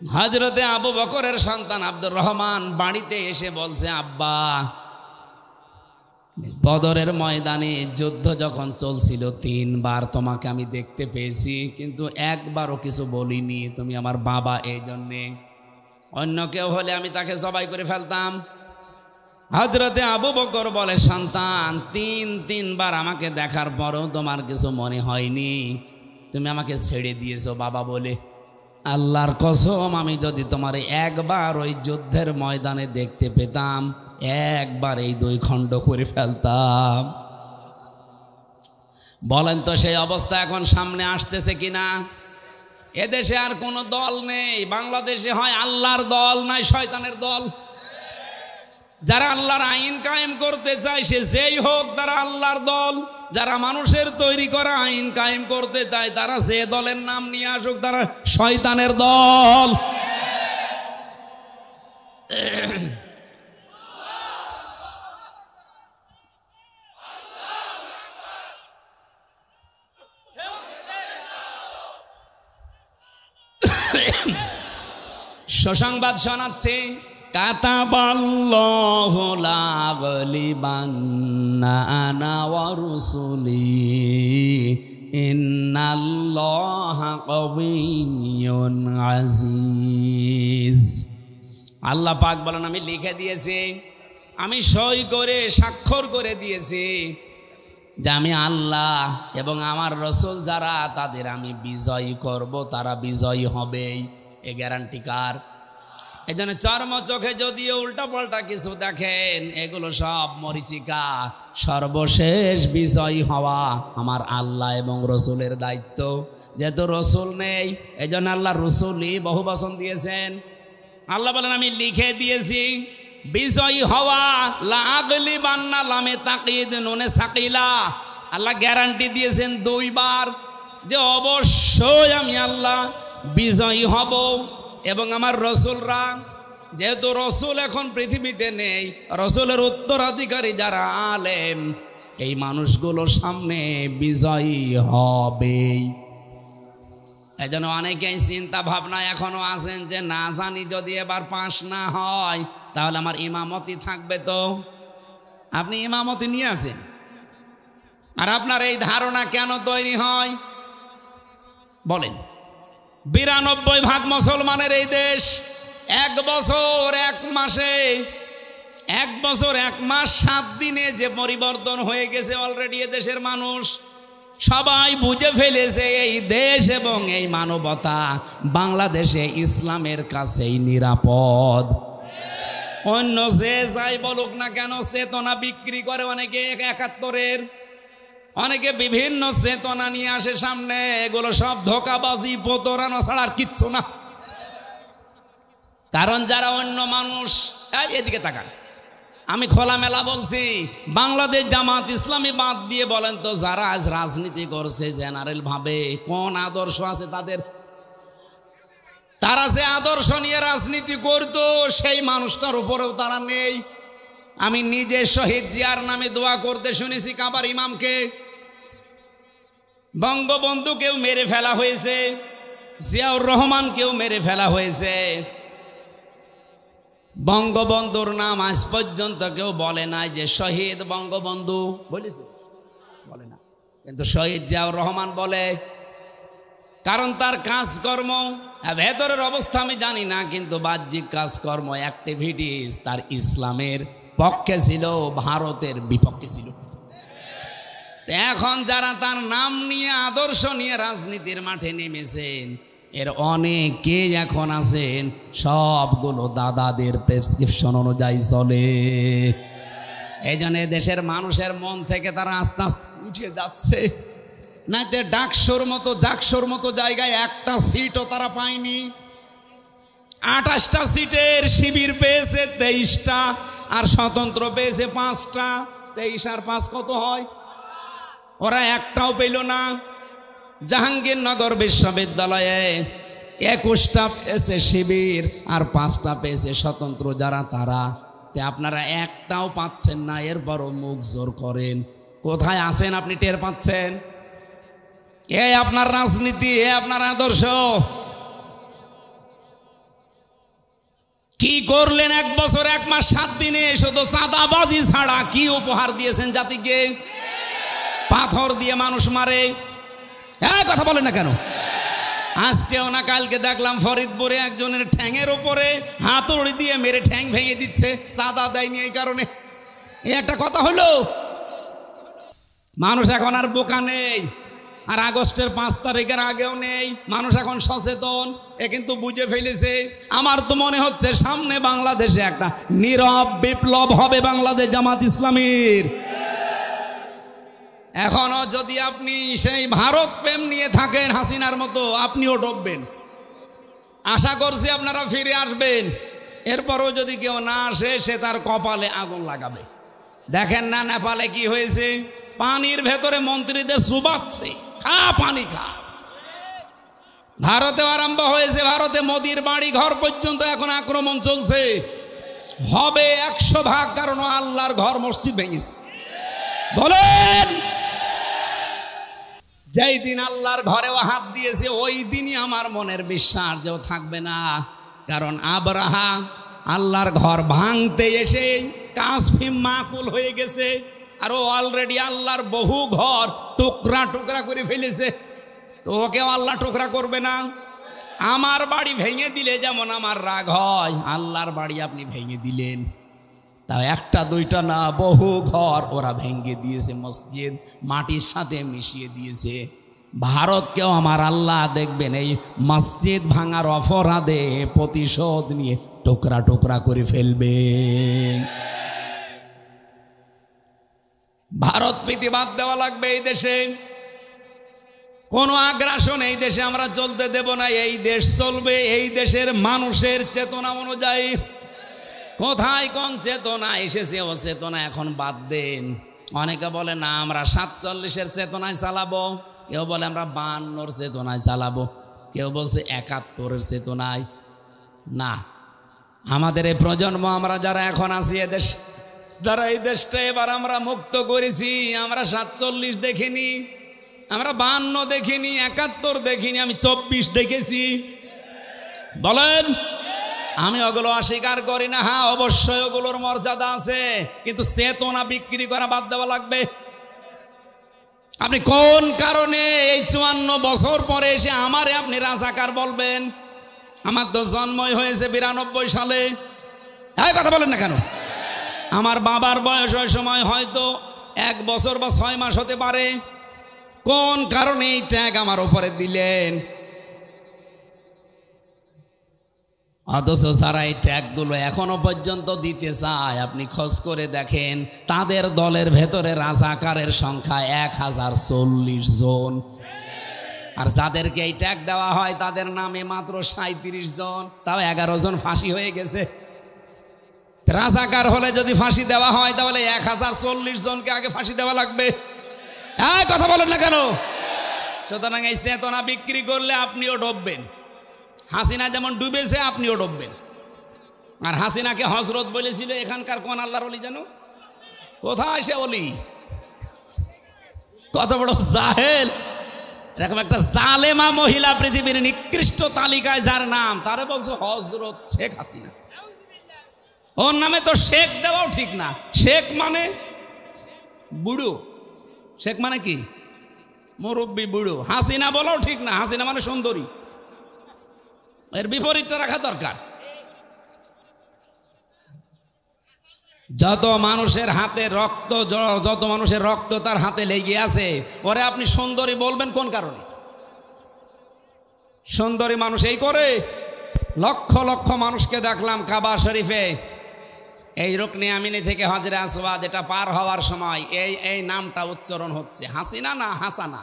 হযরতে আবু বকরের সন্তান আব্দুর রহমান বাড়িতে এসে বলছে, আব্বা, বদরের ময়দানে যুদ্ধ যখন চলছিল 3 বার তোমাকে আমি দেখতে পেয়েছি, কিন্তু একবারও কিছু বলিনি, তুমি আমার বাবা, এই জন্যে। অন্য কেউ হলে আমি তাকে জবাই করে ফেলতাম। হযরতে আবু বকর বলে, সন্তান, 3 বার আমাকে দেখার পরও তোমার কিছু মনে হয়নি, তুমি আমাকে ছেড়ে দিয়েছো বাবা বলে। আল্লাহর কসম, আমি যদি তোমার একবার ওই যুদ্ধের ময়দানে দেখতে পেতাম, একবার এই 2 খণ্ড করে ফেলতাম। বলেন তো সেই অবস্থা এখন সামনে আসতেছে কিনা? এদেশে আর কোনো দল নেই, বাংলাদেশে হয় আল্লাহর দল, নাই শয়তানের দল। যারা আল্লাহর আইন কায়েম করতে চায়, সে যেই হোক, তারা আল্লাহর দল। যারা মানুষের তৈরি করা আইন কায়েম করতে চায়, তারা যে দলের নাম নিয়ে আসুক, তারা শয়তানের দল। সুসংবাদ শোনাচ্ছে, কাতাবাল্লাহু লা গালিবান্না আনা ওয়া রুসুলি ইন্নাল্লাহা কাবিয়্যুন আজিজ। আল্লাহ পাক বলেন, আমি লিখে দিয়েছি, আমি সই করে স্বাক্ষর করে দিয়েছি যে আমি আল্লাহ এবং আমার রসুল যারা, তাদের আমি বিজয়ী করব, তারা বিজয়ী হবেই। এ গ্যারান্টি কার? এই জন্য চর্ম চোখে যদিও উল্টা পাল্টা কিছু দেখেন, এগুলো সব মরিচিকা। সর্বশেষ বিজয়ী হওয়া আমার আল্লাহ এবং রসুলের দায়িত্ব। যেহেতু রসুল নেই, এই জন্য আল্লাহ রসুলই বহু বচন দিয়েছেন। আল্লাহ বলেন, আমি লিখে দিয়েছি বিজয়ী হওয়া। লা আগলিবান্না, লামে তাকিদ, নুনে সাকিলা। আল্লাহ গ্যারান্টি দিয়েছেন 2 বার যে অবশ্যই আমি আল্লাহ বিজয়ী হব এবং আমার রসুলরা। যেহেতু রসুল এখন পৃথিবীতে নেই, রসুলের উত্তরাধিকারী যারা আলেম, এই মানুষগুলোর সামনে বিজয়ী হবেই। এই জন্য অনেকেই চিন্তা ভাবনা এখনো আছেন যে না জানি যদি এবার পাস না হয় তাহলে আমার ইমামতি থাকবে। তো আপনি ইমামতি নিয়ে আসেন, আর আপনার এই ধারণা কেন তৈরি হয় বলেন? 92% মুসলমানের এই দেশ। 1 বছর 1 মাসে, 1 বছর 1 মাস 7 দিনে যে পরিবর্তন হয়ে গেছে অলরেডি এ দেশের মানুষ। সবাই বুঝে ফেলেছে এই দেশ এবং এই মানবতা বাংলাদেশে ইসলামের কাছেই নিরাপদ। অন্য যে যাই বলুক না কেন, চেতনা বিক্রি করে অনেকে, ৭১-এর অনেকে বিভিন্ন চেতনা নিয়ে আসে সামনে। এগুলো সব ধোঁকাবাজি, প্রতারণা ছাড়া আর কিচ্ছু না। কারণ যারা অন্য মানুষ, এদিকে তাকান, আমি খোলামেলা বলছি, বাংলাদেশ জামাত ইসলামী বাদ দিয়ে বলেন তো যারা আজ রাজনীতি করছে জেনারেল ভাবে, কোন আদর্শ আছে তাদের? তারা যে আদর্শ নিয়ে রাজনীতি করতো সেই মানুষটার উপরেও তারা নেই। আমি নিজে শহীদ জিয়ার নামে দোয়া করতে শুনেছি কাবার ইমামকে। বঙ্গবন্ধুকেও মেরে ফেলা হয়েছে, জিয়াউর রহমানকেও মেরে ফেলা হয়েছে। বঙ্গবন্ধুর নাম আজ পর্যন্ত কেউ বলে নাই যে শহীদ বঙ্গবন্ধু, বলেছে? বলে না। কিন্তু শহীদ জিয়াউর রহমান বলে, কারণ তার কাজকর্ম, ভেতরের অবস্থা আমি জানি না, কিন্তু বাহ্যিক কাজকর্ম, অ্যাক্টিভিটিস তার ইসলামের পক্ষে ছিল, ভারতের বিপক্ষে ছিল। এখন যারা তার নাম নিয়ে, আদর্শ নিয়ে রাজনীতির মাঠে নেমেছেন, এর অনেকে এখন আছেন সবগুলো দাদাদের প্রেসক্রিপশন অনুযায়ী চলে। এই জন্য দেশের মানুষের মন থেকে তারা আস্তে আস্তে উঠে যাচ্ছে। নাইতে ডাকসুর মতো, জাকসুর মতো জায়গায় একটা সিটও তারা পায়নি। ২৮টা সিটের শিবির পেয়েছে ২৩টা, আর স্বতন্ত্র পেয়েছে ৫টা। ২৩ আর ৫ কত হয়? ওরা একটাও পেল না। জাহাঙ্গীরনগর বিশ্ববিদ্যালয়ে ২১টা পেয়েছে শিবির আর 5টা পেয়েছে স্বতন্ত্র যারা, তারা। আপনারা একটাও পাচ্ছেন না, এরপরও মুখ জোর করেন। কোথায় আছেন আপনি টের পাচ্ছেন? এই আপনার রাজনীতি, এ আপনার আদর্শ। কি করলেন ১ বছর ১ মাস ৭ দিনে? শুধু চাঁদাবাজি ছাড়া কি উপহার দিয়েছেন জাতিকে? পাথর দিয়ে মানুষ মারে, কথা বলেন না কেন? আজকেও না কালকে দেখলাম ফরিদপুরে একজনের ঠ্যাঙের উপরে হাতুড়ি দিয়ে মেরে ঠ্যাং ভেঙে দিচ্ছে, চাঁদা দেয়নি এই কারণে। এই একটা কথা হলো? মানুষ এখন আর বোকা নেই, আর আগস্টের 5 তারিখের আগেও নেই। মানুষ এখন সচেতন, এ কিন্তু বুঝে ফেলেছে। আমার তো মনে হচ্ছে সামনে বাংলাদেশে একটা নীরব বিপ্লব হবে বাংলাদেশ জামাত ইসলামীর। এখনো যদি আপনি সেই ভারত প্রেম নিয়ে থাকেন হাসিনার মতো, আপনিও ডুববেন। আশা করছি আপনারা ফিরে আসবেন। এরপরও যদি কেউ না আসে, সে তার কপালে আগুন লাগাবে। দেখেন না নেপালে কি হয়েছে? পানির ভেতরে মন্ত্রীদের চুবাচ্ছে, খা পানি খা। ভারতে আরম্ভ হয়েছে, ভারতে মোদির বাড়ি ঘর পর্যন্ত এখন আক্রমণ চলছে। হবে 100%, কারণ আল্লাহর ঘর মসজিদ ভেঙেছে। বলেন, যেই দিন আল্লাহর ঘরেও হাত দিয়েছে, ওই দিনই আমার মনের বিশ্বাস যে থাকবে না। কারণ আবরাহা আল্লাহর ঘর ভাঙতে এসে কাসফিম মাকুল হয়ে গেছে, আর ও অলরেডি আল্লাহর বহু ঘর টুকরা টুকরা করে ফেলেছে। তো ওকেও আল্লাহ টুকরা করবে না? আমার বাড়ি ভেঙে দিলে যেমন আমার রাগ হয়, আল্লাহর বাড়ি আপনি ভেঙে দিলেন, তা একটা দুইটা না, বহু ঘর ওরা ভেঙে দিয়েছে, মসজিদ মাটির সাথে মিশিয়ে দিয়েছে। ভারতকেও আমার আল্লাহ দেখবেন এই মসজিদ ভাঙার অপরাধে প্রতিশোধ নিয়ে টুকরা টুকরা করে ফেলবে। ভারত প্রীতি বাদ দেওয়া লাগবে এই দেশে। কোনো আগ্রাসন এই দেশে আমরা চলতে দেব না। এই দেশ চলবে এই দেশের মানুষের চেতনা অনুযায়ী। কোথায় কোন চেতনা এসেছে, ও চেতনা এখন বাদ দেন। অনেকে বলে না আমরা 47-এর চেতনায় চালাবো, কেউ বলে আমরা 52-র চেতনায় চালাবো, কেউ বলছে 71-এর চেতনায়। না, আমাদের এই প্রজন্ম, আমরা যারা এখন আছি এদেশ, যারা এই দেশটা এবার আমরা মুক্ত করেছি, আমরা 47 দেখিনি, আমরা 52 দেখিনি, 71 দেখিনি, আমি 24 দেখেছি। বলেন, আমি ওগুলো অস্বীকার করি না। হ্যাঁ, অবশ্যই ওগুলোর মর্যাদা আছে, কিন্তু চেতনা বিক্রি করা বাদ দেওয়া লাগবে। আপনি কোন কারণে এই 54 বছর পরে এসে আমারে আপনি রাজাকার বলবেন? আমার তো জন্মই হয়েছে 92 সালে। এই কথা বলেন না কেন? আমার বাবার বয়স ওই সময় হয়তো 1 বছর বা 6 মাস হতে পারে। কোন কারণে এই ট্যাগ আমার উপরে দিলেন? অথচ যারা এই ট্যাগগুলো এখনো পর্যন্ত দিতে চায়, আপনি খোঁজ করে দেখেন তাদের দলের ভেতরে রাজাকারের সংখ্যা 1040 জন, আর যাদেরকে এই ট্যাগ দেওয়া হয় তাদের নামে মাত্র 37 জন, তাও 11 জন ফাঁসি হয়ে গেছে। রাজাকার হলে যদি ফাঁসি দেওয়া হয় তাহলে 1040 জনকে আগে ফাঁসি দেওয়া লাগবে। কথা বলেন না কেন? সুতরাং এই চেতনা বিক্রি করলে আপনিও ডুববেন। হাসিনা যেমন ডুবেছে আপনিও ডুববেন। আর হাসিনাকে হযরত বলেছিল এখানকার কোন আল্লাহর ওলি জানো? কোথায় সে ওলি? কত বড় জাহেল! এরকম একটা জালেমা মহিলা পৃথিবীর নিকৃষ্ট তালিকায় যার নাম, তারে বলছে হযরত শেখ হাসিনা। ওর নামে তো শেখ দেওয়াও ঠিক না। শেখ মানে বুড়ো, শেখ মানে কি? মুরব্বী বুড়ো। হাসিনা বলাও ঠিক না, হাসিনা মানে সুন্দরী। এর বিপরীতটা রাখা দরকার। যত মানুষের হাতে রক্ত, যত মানুষের রক্ত তার হাতে লেগে আছে, ওরে আপনি সুন্দরী বলবেন কোন কারণে? সুন্দরী মানুষ এই করে। লক্ষ লক্ষ মানুষকে দেখলাম কাবা শরীফে এই রুকনে আমিনি থেকে হজরে আসওয়াদ এটা পার হওয়ার সময় এই নামটা উচ্চারণ হচ্ছে, হাসিনা না হাসানা।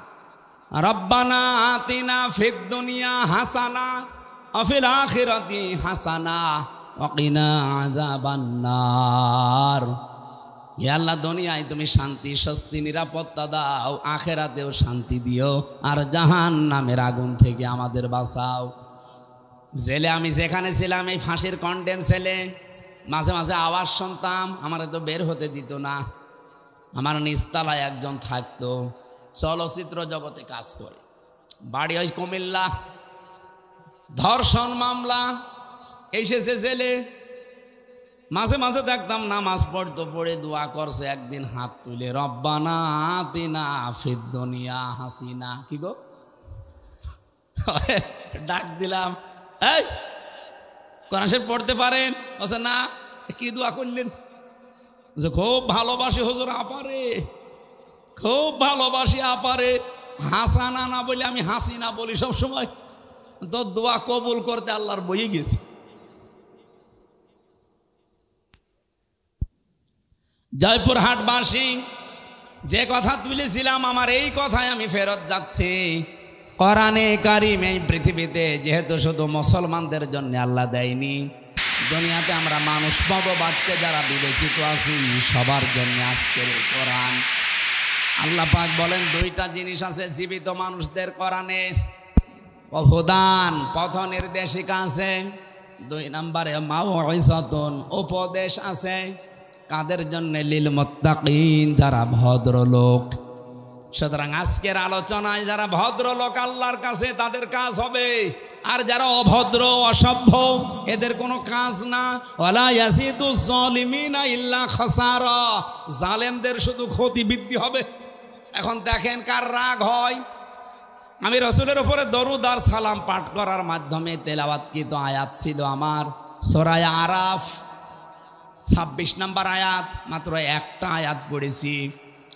রব্বানা আতিনা ফিদ দুনিয়া হাসানা আফিল আখিরাতি হাসানা ওয়াকিনা আযাবান্নার। হে আল্লাহ, দুনিয়ায় তুমি শান্তি, স্বস্তি, নিরাপত্তা দাও, আখিরাতেও শান্তি দিও, আর জাহান্নামের আগুন থেকে আমাদের বাঁচাও। জেলে আমি যেখানে ছিলাম, এই ফাঁসির কন্ডেম ছেলে, মাঝে মাঝে আওয়াজ শুনতাম, আমারে তো বের হতে দিত না। আমার নিচতলায় একজন থাকতো, চলচ্চিত্র জগতে কাজ করে, বাড়ি ওই কুমিল্লা। ধর্ষণ মামলা এসেছে জেলে। মাঝে মাঝে দেখতাম নামাজ পড়তো, পড়ে দোয়া করছে, একদিন হাত তুলে রব্বানা আতিনা ফিদ দুনিয়া হাসিনা। কি গো ডাক দিলাম, এই কোরআন শরীফ পড়তে পারেন? বলছে না। কি দোয়া করলেন? খুব ভালোবাসি হুজুর আপারে, খুব ভালোবাসি আপারে। হাসানা না বলে আমি হাসিনা বলি সব সময়। তো দোয়া কবুল করতে আল্লাহর বইয়ে গেছি। জয়পুরহাটবাসী, যে কথা তুলেছিলাম, আমার এই কথায় আমি ফেরত যাচ্ছি। কোরআনে কারিম এই পৃথিবীতে যেহেতু শুধু মুসলমানদের জন্য আল্লাহ দেয়নি, দুনিয়াতে আমরা মানুষ পাবো, বাচ্চা যারা বিবেচিত আছি, সবার জন্য আজকের কোরআন। আল্লাহ পাক বলেন দুইটা জিনিস আছে জীবিত মানুষদের কোরআনে, অবদান, পথ নির্দেশিকা আছে। 2 নম্বরে মাউইজাতুন, উপদেশ আছে। কাদের জন্য? লিল মুত্তাকিন, যারা ভদ্রলোক। সুতরাং আজকের আলোচনায় যারা ভদ্রলোক আল্লাহর কাছে, তাদের কাজ হবে। আর যারা অভদ্র, অসভ্য, এদের কোনো কাজ না। ওয়ালা ইয়াজিদুজ জালিমিনা ইল্লা খাসারা, জালেমদের শুধু ক্ষতি বৃদ্ধি হবে। এখন দেখেন কার রাগ হয়। আমি রাসূলের উপরে দরুদ আর সালাম পাঠ করার মাধ্যমে তেলাওয়াতকৃত আয়াত ছিল আমার সূরা আরাফ 26 নম্বর আয়াত, মাত্র একটা আয়াত পড়েছি।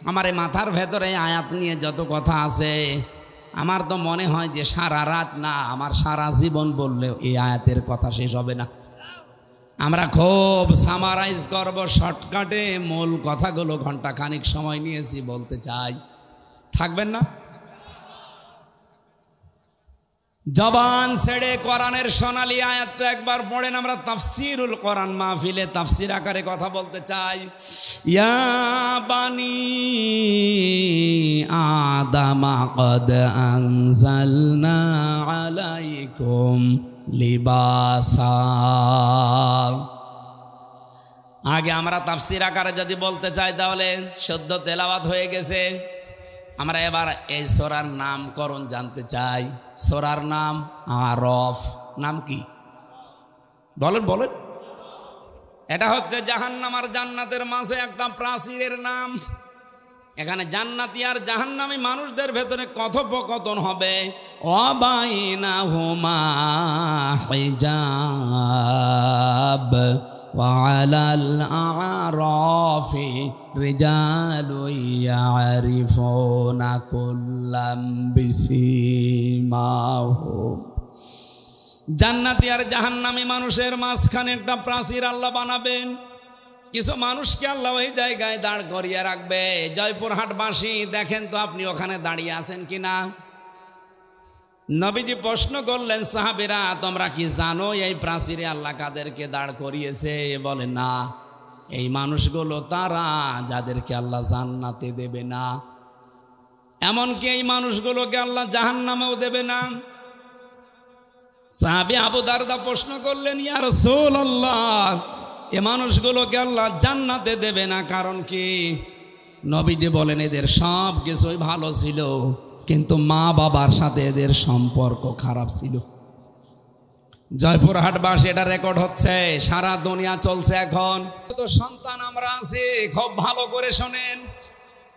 আমার এই মাথার ভেতরে আয়াত নিয়ে যত কথা আছে, আমার তো মনে হয় যে সারা রাত না, আমার সারা জীবন বললেও এই আয়াতের কথা শেষ হবে না। আমরা খুব সামারাইজ করব শর্টকাটে, মূল কথাগুলো ঘন্টা খানিক সময় নিয়েছি বলতে চাই। থাকবেন না? জবান ছেড়ে কোরআনের সোনালী আয়াতটা একবার পড়েন। আমরা তাফসিরুল কোরআন মাহফিলে তাফসির আকারে কথা বলতে চাই। ইয়া বানি আদামা কদ আনজালনা আলাইকুম লিবাসা। আগে আমরা তাফসির আকারে যদি বলতে চাই তাহলে সদ্য তেলাওয়াত হয়ে গেছে। আমরা এবার এই সূরার নামকরণ জানতে চাই। সূরার নাম আরফ। নাম কি বলেন বলেন? এটা হচ্ছে জাহান্নাম আর জান্নাতের মাঝে একটা প্রাচীরের নাম। এখানে জান্নাতি আর জাহান্নামী মানুষদের ভেতরে কথোপকথন হবে। ওয়াবাইনাহুমা হিজাব وعلى الأعراف رجال يعرفون كلا بسيماهم জান্নাতি আর জাহান্নামী মানুষের মাঝখানে একটা প্রাচীর আল্লাহ বানাবেন। কিছু মানুষকে আল্লাহ ওই জায়গায় দাঁড় করিয়ে রাখবে। জয়পুরহাটবাসী দেখেন তো আপনি ওখানে দাঁড়িয়ে আছেন কিনা। নবীজি প্রশ্ন করলেন, সাহাবীরা তোমরা কি জানো এই প্রাচীরে আল্লাহ কাদেরকে দাঁড় করিয়েছে? বলে না, এই মানুষগুলো তারা যাদেরকে আল্লাহ জান্নাতে দেবে না, এমনকি এই মানুষগুলোকে আল্লাহ জাহান্নামেও দেবে না। সাহাবী আবু দারদা প্রশ্ন করলেন, ইয়া রাসূলুল্লাহ, এই মানুষগুলোকে আল্লাহ জান্নাতে দেবে না কারণ কি? নবীজি বলেন, এদের সব কিছুই ভালো ছিল, কিন্তু মা বাবার সাথে এদের সম্পর্ক খারাপ ছিল। জয়পুরহাটবাসী এটা রেকর্ড হচ্ছে, সারা দুনিয়া চলছে এখন। তো সন্তান আমরা আছি, খুব ভালো করে শোনেন,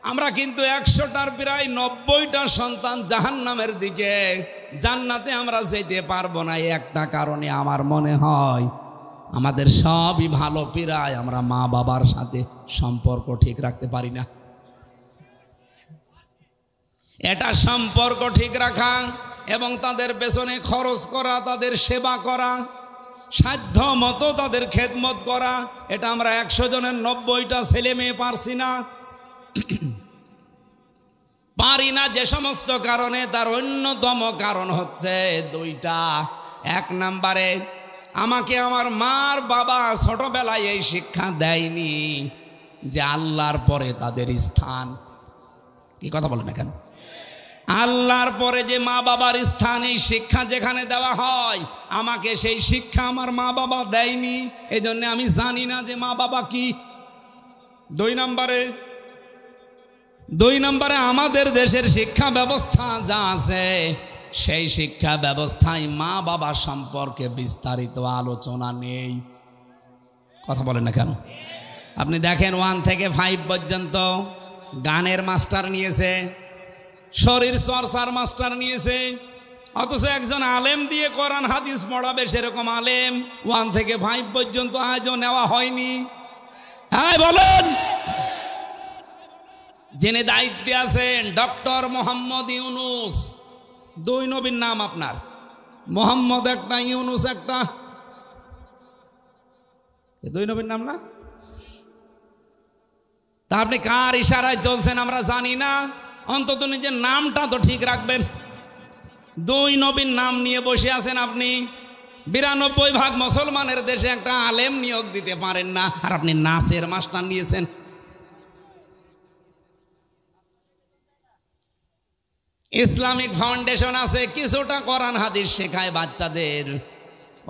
আমরা কিন্তু 100টার প্রায় 90টা সন্তান জাহান্নামের দিকে, জান্নাতে আমরা যেতে পারবো না। একটা কারণে আমার মনে হয় আমাদের সবই ভালো, প্রায় আমরা মা বাবার সাথে সম্পর্ক ঠিক রাখতে পারি না। এটা সম্পর্ক ঠিক রাখা এবং তাদের পেছনে খরচ করা, তাদের সেবা করা, সাধ্য মতো তাদের খেদমত করা, এটা আমরা 100 জনের 90টা ছেলে মেয়ে পারছি না। পারি না যে সমস্ত কারণে, তার অন্যতম কারণ হচ্ছে 2টা। 1 নম্বরে আমাকে আমার মার বাবা ছোটবেলায় এই শিক্ষা দেয়নি যে আল্লাহর পরে তাদের স্থান। কি কথা বলেন না কেন? আল্লাহর পরে যে মা বাবার স্থান, এই শিক্ষা যেখানে দেওয়া হয়, আমাকে সেই শিক্ষা আমার মা বাবা দেয়নি, এজন্য আমি জানি না যে মা বাবা কি। 2 নম্বরে আমাদের দেশের শিক্ষা ব্যবস্থা যা আছে, সেই শিক্ষা ব্যবস্থায় মা বাবা সম্পর্কে বিস্তারিত আলোচনা নেই। কথা বলেন না কেন? আপনি দেখেন 1 থেকে 5 পর্যন্ত গানের মাস্টার নিয়েছে, শরীর চর্চার মাস্টার নিয়েছে, অথচ একজন আলেম দিয়ে কোরআন হাদিস পড়াবে সেরকম আলেম 1 থেকে 5 পর্যন্ত আজও নেওয়া হয়নি। হ্যাঁ বলেন। যিনি দায়িত্বে আছেন ডক্টর মোহাম্মদ ইউনুস, 2 নবীর নাম আপনার, মোহাম্মদ একটা, ইউনুস একটা, 2 নবীর নাম না? তা আপনি কার ইশারায় চলছেন আমরা জানি না, অন্তত নিজের নামটা তো ঠিক রাখবেন। 2 নবীর নাম নিয়ে বসে আছেন আপনি। 92% মুসলমানের দেশে একটা আলেম নিয়োগ দিতে পারেন না, আর আপনি নাচের মাস্টার নিয়েছেন। ইসলামিক ফাউন্ডেশন আছে, কিছুটা কোরআন হাদিস শেখায় বাচ্চাদের,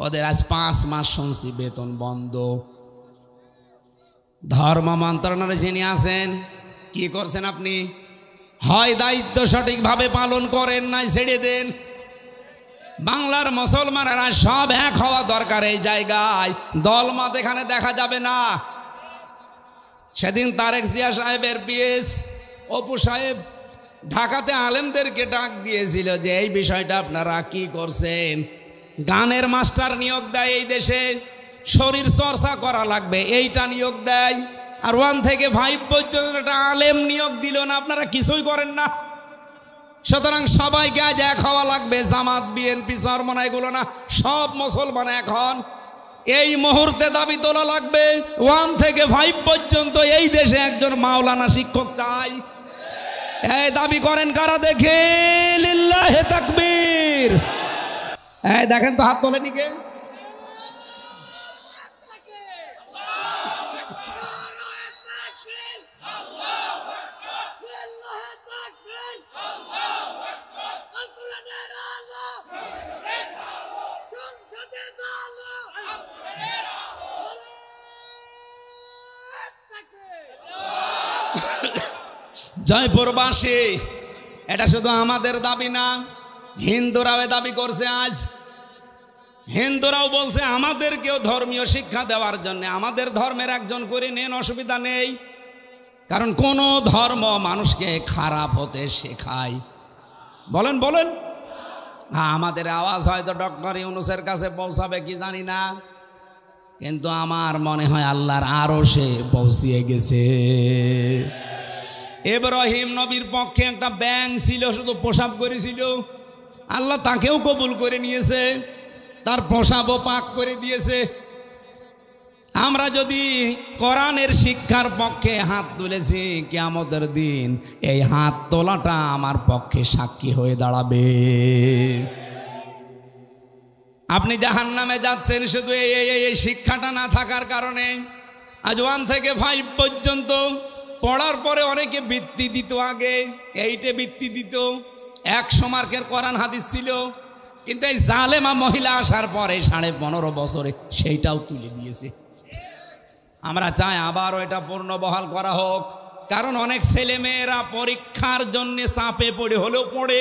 ওদের আজ 5 মাস শুনছি বেতন বন্ধ। ধর্ম মন্ত্রণালয়ে যিনি আছেন, কি করছেন আপনি? হয় দায়িত্ব সঠিকভাবে পালন করেন, নাই ছেড়ে দেন। বাংলার মুসলমানেরা সব এক হওয়া দরকার এই জায়গায়, দলমত এখানে দেখা যাবে না। সেদিন তারেক জিয়া সাহেবের পিএস অপু সাহেব ঢাকাতে আলেমদেরকে ডাক দিয়েছিল যে এই বিষয়টা আপনারা কি করছেন। গানের মাস্টার নিয়োগ দেয় এই দেশে, শরীর চর্চা করা লাগবে এইটা নিয়োগ দেয়, আর 1 থেকে 5 পর্যন্ত একটা আলেম নিয়োগ দিল না, আপনারা কিছুই করেন না। সুতরাং সবাইকে আজ এক হওয়া লাগবে, জামাত বিএনপি চরমনা এগুলো না, সব মুসলমান এখন এই মুহূর্তে দাবি তোলা লাগবে 1 থেকে 5 পর্যন্ত এই দেশে একজন মাওলানা শিক্ষক চাই। এই দাবি করেন কারা দেখে? লিল্লাহে তাকবীর। এই দেখেন তো হাত তোলেনি কে? জয়পুরবাসী, এটা শুধু আমাদের দাবি না, হিন্দুরাও দাবি করছে। আজ হিন্দুরাও বলছে আমাদেরকেও ধর্মীয় শিক্ষা দেওয়ার জন্য আমাদের ধর্মের একজন করে নেন, অসুবিধা নেই। কারণ কোন ধর্ম মানুষকে খারাপ হতে শেখায়? বলেন বলেন। হ্যাঁ, আমাদের আওয়াজ হয়তো ডক্টর ইউনুসের কাছে পৌঁছাবে কি জানি না, কিন্তু আমার মনে হয় আল্লাহর আরশে পৌঁছিয়ে গেছে। ইব্রাহিম নবীর পক্ষে একটা ব্যাঙ ছিল, শুধু প্রসাব করেছিল, আল্লাহ তাকেও কবুল করে নিয়েছে, তার প্রসাবও পাক করে দিয়েছে। আমরা যদি কোরআনের শিক্ষার পক্ষে হাত তুলেছি, কিয়ামতের দিন এই হাত তোলাটা আমার পক্ষে সাক্ষী হয়ে দাঁড়াবে। আপনি জাহান্নামে যাচ্ছেন শুধু এই শিক্ষাটা না থাকার কারণে। আজ 1 থেকে 5 পর্যন্ত পড়ার পরে অনেকে বৃত্তি দিত, আগে 8-এ বৃত্তি দিত, 100 মার্কের কোরআন হাদিস ছিল, কিন্তু এই জালেমা মহিলা আসার পরে 15.5 বছরে সেইটাও তুলে দিয়েছে। আমরা চাই আবারও এটা পূর্ণ বহাল করা হোক, কারণ অনেক ছেলে মেয়েরা পরীক্ষার জন্য চাপে পড়ে হলেও পড়ে,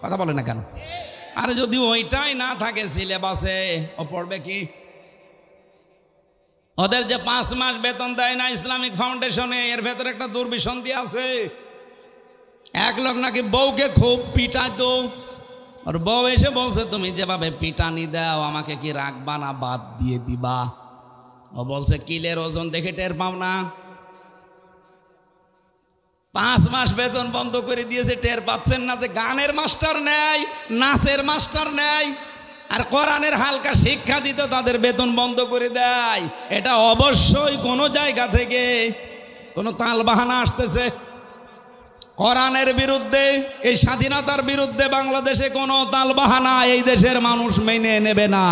কথা বলে না কেন? আর যদি ওইটাই না থাকে সিলেবাসে, ও পড়বে কি? ওদের যে 5 মাস বেতন দেয় না ইসলামিক ফাউন্ডেশনে, এর ভেতরে একটা দুর্বিসন্ধি আছে। এক লোক নাকি বউকে খুব পিটাইতো, আর বউ এসে বলছে তুমি যেভাবে পিটানি দাও আমাকে কি রাখবা না বাদ দিয়ে দিবা? ও বলছে কিলের ওজন দেখে টের পাও না? 5 মাস বেতন বন্ধ করে দিয়েছে, টের পাচ্ছেন না যে গানের মাস্টার নেয়, নাচের মাস্টার নেয়, আর কোরআনের হালকা শিক্ষা দিত তাদের বেতন বন্ধ করে দেয়। এটা অবশ্যই কোনো জায়গা থেকে কোনো তালবাহানা আসতেছে। কোরআনের বিরুদ্ধে, এই স্বাধীনতার বিরুদ্ধে বাংলাদেশে কোনো তালবাহানা এই দেশের মানুষ মেনে নেবে না।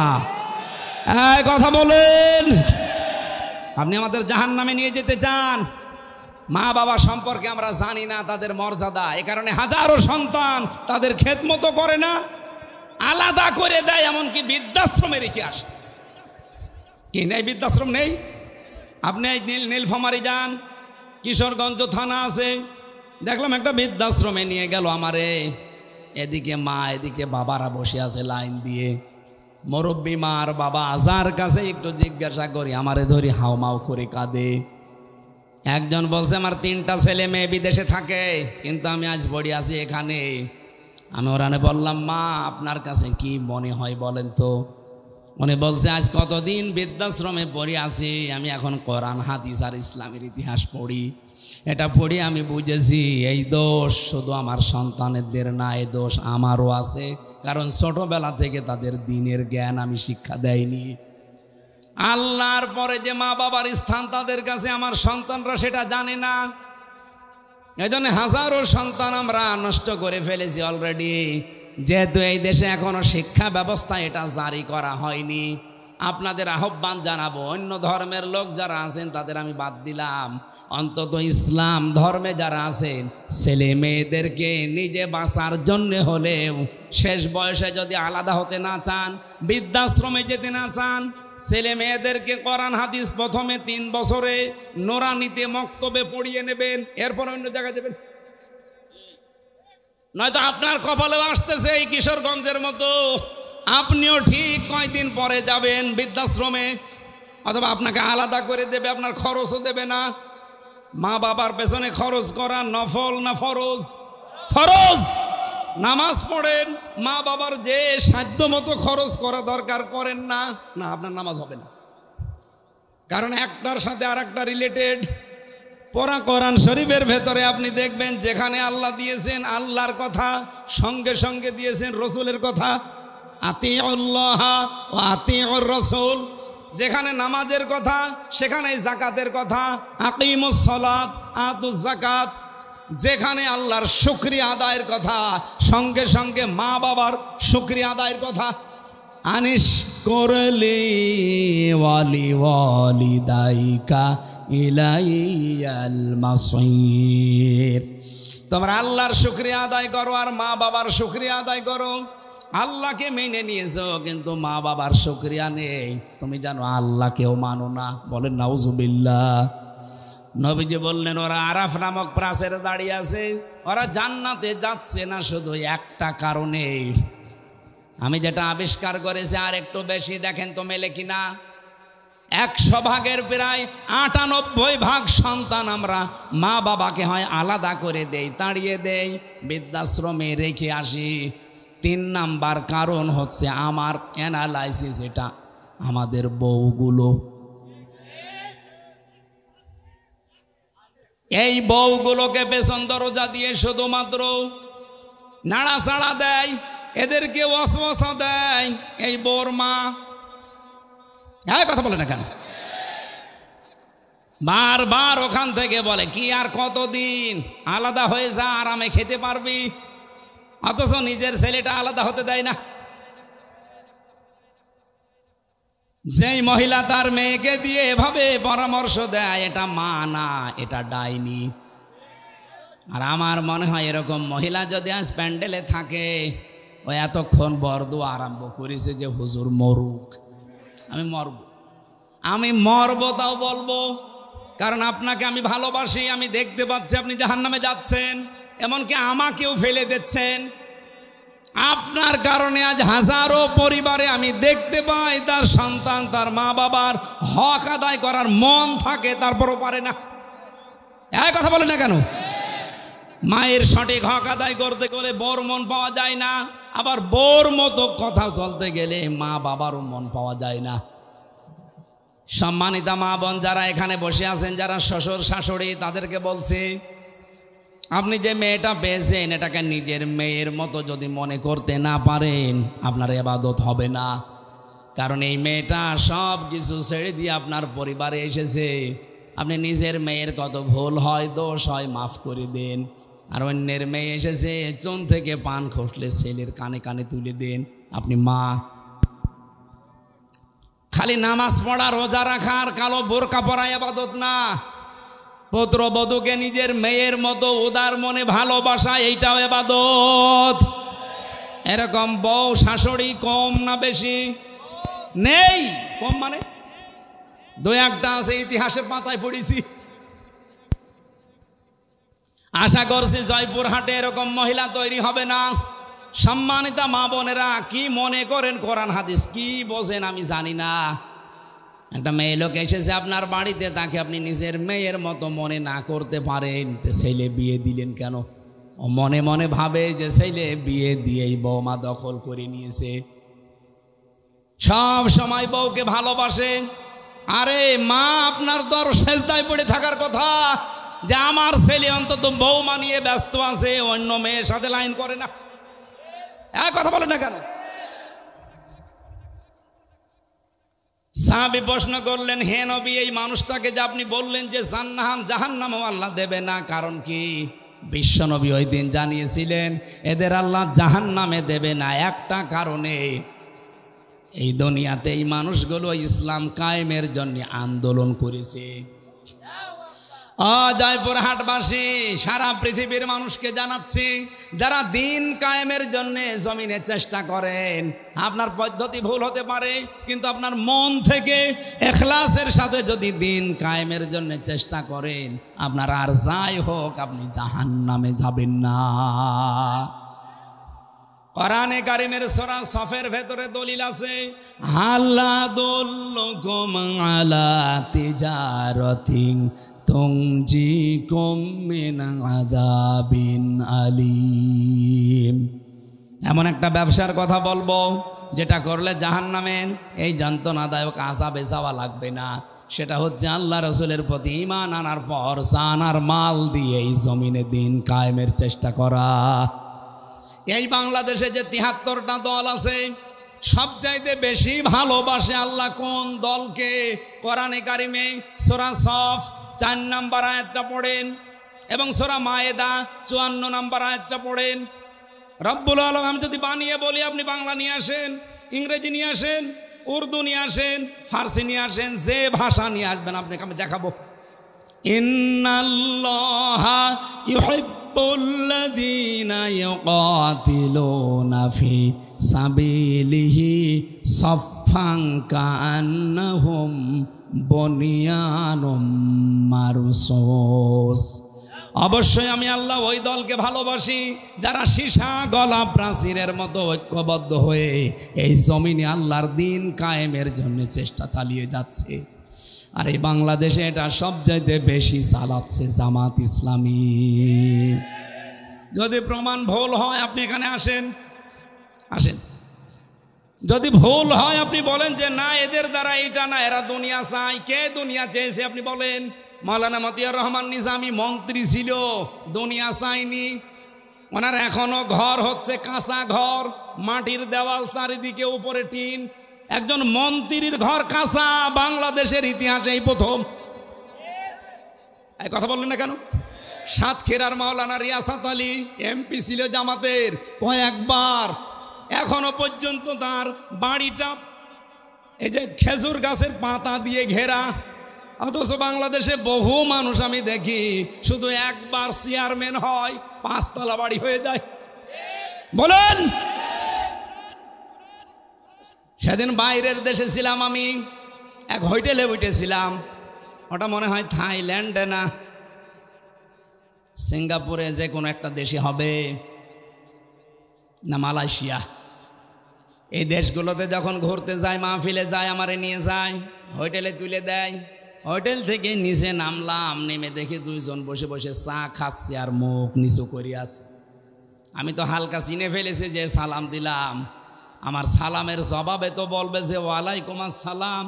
এই কথা বলেন। আপনি আমাদের জাহান্নামে নিয়ে যেতে চান? মা বাবা সম্পর্কে আমরা জানি না তাদের মর্যাদা, এ কারণে হাজারো সন্তান তাদের খেদমতো করে না, আলাদা করে দেয়, এমনকি বৃদ্ধাশ্রমে রেখে আসে। কি নেই? বৃদ্ধাশ্রম নেই? আপনি নীলফামারী যান, কিশোরগঞ্জ থানা আছে, দেখলাম একটা বৃদ্ধাশ্রমে নিয়ে গেল আমারে। এদিকে মা, এদিকে বাবারা বসে আছে লাইন দিয়ে। মুরব্বী মা আর বাবা, যার কাছে একটু জিজ্ঞাসা করি আমারে ধরি হাওমাও করে কাঁদে। একজন বলছে আমার 3টা ছেলে মেয়ে বিদেশে থাকে, কিন্তু আমি আজ পড়ে আছি এখানে। আমি ওরানে বললাম মা আপনার কাছে কি মনে হয় বলেন তো? উনি বলছে আজ কতদিন বৃদ্ধাশ্রমে পড়ে আছি, আমি এখন কোরআন হাদিস আর ইসলামের ইতিহাস পড়ি। এটা পড়ে আমি বুঝেছি এই দোষ শুধু আমার সন্তানদের না, এই দোষ আমারও আছে, কারণ ছোটবেলা থেকে তাদের দ্বীনের জ্ঞান আমি শিক্ষা দেয়নি। আল্লাহর পরে যে মা বাবার স্থান তাদের কাছে আমার সন্তানরা সেটা জানে না। এজন্য হাজারো সন্তান আমরা নষ্ট করে ফেলেছি অলরেডি। যেহেতু এই দেশে এখনো শিক্ষা ব্যবস্থা এটা জারি করা হয়নি, আপনাদের আহ্বান জানাবো, অন্য ধর্মের লোক যারা আছেন তাদের আমি বাদ দিলাম, অন্তত ইসলাম ধর্মে যারা আছেন ছেলে মেয়েদেরকে নিজে বাঁচার জন্য হলেও শেষ বয়সে যদি আলাদা হতে না চান, বৃদ্ধাশ্রমে যেতে না চান, ছেলে মেয়েদেরকে কোরআন হাদিস প্রথমে 3 বছরে নোরানিতে মক্তবে পড়িয়ে নেবেন, এরপর অন্য জায়গায় দেবেন। নয়তো আপনার কপালেও আসতেছে এই কিশোরগঞ্জের মতো, আপনিও ঠিক কয়দিন পরে যাবেন বৃদ্ধাশ্রমে, অথবা আপনাকে আলাদা করে দেবে, আপনার খরচও দেবে না। মা বাবার পেছনে খরচ করা নফল না ফরজ? ফরজ। নামাজ পড়েন, মা বাবার যে সাধ্য মতো খরচ করা দরকার করেন না, না আপনার নামাজ হবে না, কারণ একটার সাথে আর একটা রিলেটেড। পড়া কোরআন শরীফের ভেতরে আপনি দেখবেন যেখানে আল্লাহ দিয়েছেন আল্লাহর কথা, সঙ্গে সঙ্গে দিয়েছেন রসুলের কথা, আতিউল্লাহ ওয়া আতিউর রাসূল। যেখানে নামাজের কথা সেখানে যাকাতের কথা, আকিমুস সালাত আতুজ যাকাত। যেখানে আল্লাহর শুকরিয়া আদায়ের কথা সঙ্গে সঙ্গে মা বাবার শুকরিয়া আদায়ের কথা। আনিশ করলি ওয়ালি ওয়ালিদাইকা ইলাইয়াল মাসির। তোমরা আল্লাহর শুকরিয়া আদায় করো আর মা বাবার শুকরিয়া আদায় করো। আল্লাহকে মেনে নিয়েছো কিন্তু মা বাবার শুকরিয়া নেই, তুমি জানো আল্লাহকেও মানো না, বলেন নাউজুবিল্লাহ। নবীজি বললেন ওরা আরাফ নামক প্রাচীরে দাঁড়িয়ে আছে, ওরা জান্নাতে যাচ্ছে না শুধু একটা কারণে, আমি যেটা আবিষ্কার করেছি আর একটু বেশি, দেখেন তো মেলে কিনা। 100 ভাগের প্রায় 98 ভাগ সন্তান আমরা মা বাবাকে হয় আলাদা করে দেই, তাড়িয়ে দেই, বৃদ্ধাশ্রমে রেখে আসি। 3 নাম্বার কারণ হচ্ছে আমার অ্যানালাইসিস এটা, আমাদের বউগুলো। এই বউগুলোকে পেছন দরজা দিয়ে শুধুমাত্র নাড়াচাড়া দেয়, এদেরকে ওয়াসওয়াসা দেয় এই বউর মা। হ্যাঁ, কথা বলে না কেন? বারবার ওখান থেকে বলে কি আর কতদিন আলাদা হয়ে যা, আরামে খেতে পারবি, অথচ নিজের ছেলেটা আলাদা হতে দেয় না। যেই মহিলা তার মেয়েকে দিয়ে এভাবে পরামর্শ দেয়, এটা মা না, এটা ডাইনি। আর আমার মনে হয় এরকম মহিলা যদি আজ প্যান্ডেলে থাকে, ও এতক্ষণ বরদোয়া আরম্ভ করেছে যে হুজুর মরুক, আমি মরব তাও বলবো, কারণ আপনাকে আমি ভালোবাসি, আমি দেখতে পাচ্ছি আপনি জাহান্নামে যাচ্ছেন, এমনকি আমাকেও ফেলে দিচ্ছেন। আপনার কারণে আজ হাজারো পরিবারে আমি দেখতে পাই তার সন্তান তার মা বাবার হক আদায় করার মন থাকে, তারপরও পারে না। এই কথা বলে না কেন? মায়ের সঠিক হক আদায় করতে গেলে বউর মন পাওয়া যায় না, আবার বউর মতো কথা চলতে গেলে মা বাবারও মন পাওয়া যায় না। সম্মানিতা মা বোন যারা এখানে বসে আছেন, যারা শ্বশুর শাশুড়ি, তাদেরকে বলছি, আপনি যে মেয়েটা পেয়েছেন এটাকে নিজের মেয়ের মতো যদি মনে করতে না পারেন, আপনার ইবাদত হবে না। কারণ এই মেয়েটা সব কিছু ছেড়ে দিয়ে আপনার পরিবারে এসেছে। আপনি নিজের মেয়ের কত ভুল হয়, দোষ হয়, মাফ করে দেন। আর অন্যের মেয়ে এসেছে, চুন থেকে পান খসলে ছেলের কানে কানে তুলে দেন। আপনি মা। খালি নামাজ পড়া, রোজা রাখা আর কালো বোরকা পরা ইবাদত না। পুত্রবধূকে নিজের মেয়ের মতো উদার মনে ভালোবাসা, এইটাও ইবাদত। এরকম বউ শাশুড়ি কম না বেশি? নেই। কম মানে দুই একটা আছে, ইতিহাসের পাতায় পড়েছি। আশা করছি জয়পুরহাটে এরকম মহিলা তৈরি হবে না। সম্মানিতা মা বোনেরা, কি মনে করেন কোরআন হাদিস কি বোঝেন আমি জানি না। একটা মেয়ে লোক এসেছে আপনার বাড়িতে, তাকে আপনি নিজের মেয়ের মতো মনে না করতে পারেন, ছেলে বিয়ে দিলেন কেন? ও মনে মনে ভাবে যে ছেলে বিয়ে দিয়েই বৌমা দখল করে নিয়েছে। সব সময় বউকে ভালোবাসে। আরে মা, আপনার তো আর সেজদায় পড়ে থাকার কথা যে আমার ছেলে অন্তত বৌমা নিয়ে ব্যস্ত আছে, অন্য মেয়ের সাথে লাইন করে না। এক কথা বলে না কেন? সাহাবী প্রশ্ন করলেন, হে নবী, এই মানুষটাকে যে আপনি বললেন যে জাহান্নামও আল্লাহ দেবে না, কারণ কি? বিশ্ব নবী ওই দিন জানিয়েছিলেন এদের আল্লাহ জাহান্নামে দেবে না একটা কারণে, এই দুনিয়াতে এই মানুষগুলো ইসলাম কায়েমের জন্য আন্দোলন করেছে। জয়পুরহাটবাসী, সারা পৃথিবীর মানুষকে জানাচ্ছি, যারা দিন কায়েমের জন্য জমিনে চেষ্টা করেন, আপনার পদ্ধতি ভুল হতে পারে, কিন্তু আপনার মন থেকে ইখলাসের সাথে যদি দিন কায়েমের জন্য চেষ্টা করেন, আপনার আর যাই হোক আপনি জাহান্নামে যাবেন না। কোরআনে কারিমের সূরা সফের ভেতরে দলিল আছে, হাল্লা দুল্লুকুম আলা তিজারাতিন তুনজিকুম মিন আযাবিন আলীম। এমন একটা ব্যবসার কথা বলবো যেটা করলে জাহান্নামে এই যন্ত্রণাদায়ক আযাবে যাওয়া লাগবে না। সেটা হচ্ছে আল্লাহ রাসূলের প্রতি ঈমান আনার পর জান আর মাল দিয়ে এই জমিনে দিন কায়েমের চেষ্টা করা। এই বাংলাদেশে যে ৭৩টা দল আছে, সবচাইতে বেশি ভালোবাসে আল্লাহ কোন দলকে? কোরআনে কারিমে সূরা সফ ৪ নম্বর আয়াতটা পড়েন এবং সূরা মায়েদা ৫৪ নম্বর আয়াতটা পড়েন। রব্বুল আলামিন, আমি যদি বানিয়ে বলি আপনি বাংলা নিয়ে আসেন, ইংরেজি নিয়ে আসেন, উর্দু নিয়ে আসেন, ফার্সি নিয়ে আসেন, যে ভাষা নিয়ে আসবেন আপনাকে আমি দেখাবো। ইন্নাল্লাহা ইউহিব্বুল্লাযীনা ইউকাতিলুনা ফি সাবিলিহি সাফফান কাআন্নাহুম বুনিয়ানুম মারসুস। অবশ্যই আমি আল্লাহ ওই দলকে ভালোবাসি যারা সীসা গলা প্রাচীরের মতো ঐক্যবদ্ধ হয়ে এই জমিনে আল্লাহর দিন কায়েমের জন্য চেষ্টা চালিয়ে যাচ্ছে। আর এই বাংলাদেশে এটা সবচাইতে বেশি চালাচ্ছে জামাত ইসলামী। যদি প্রমাণ ভুল হয় আপনি এখানে আসেন, যদি ভুল হয় আপনি বলেন যে না এদের দ্বারা এটা না, এরা দুনিয়া চায়। কে দুনিয়া চেয়েছে আপনি বলেন? মাওলানা মতিয়ার রহমান নিজামী মন্ত্রী ছিল, দুনিয়া চায়নি। ওনার এখনো ঘর হচ্ছে কাঁচা ঘর, মাটির দেওয়াল, চারিদিকে উপরে টিন। একজন মন্ত্রীর ঘর কাঁচা বাংলাদেশের ইতিহাসে এই প্রথম। এই কথা বললেন না কেন? সাতক্ষীরার মাওলানা রিয়াসাত আলী এমপি ছিল জামাতের, কয়েকবার। এখনো পর্যন্ত তার বাড়িটা এই যে খেজুর গাছের পাতা দিয়ে ঘেরা। অথচ বাংলাদেশে বহু মানুষ আমি দেখি শুধু একবার চেয়ারম্যান হয়, 5 তলা বাড়ি হয়ে যায়। বলেন, সেদিন বাইরের দেশে ছিলাম আমি, এক হোটেলে উঠেছিলাম। ওটা মনে হয় থাইল্যান্ডে না সিঙ্গাপুরে, যে কোনো একটা দেশে হবে, না মালয়েশিয়া। এই দেশগুলোতে যখন ঘুরতে যায়, মাহফিলে যায়, আমারে নিয়ে যায়, হোটেলে তুলে দেয়। হোটেল থেকে নিচে নামলাম, নেমে দেখি 2 জন বসে বসে চা খাচ্ছে আর মুখ নিচু করিয়া আছে। আমি তো হালকা চিনে ফেলেছি, যে সালাম দিলাম, আমার সালামের জবাবে তো বলবে যে ওয়ালাইকুম আসসালাম।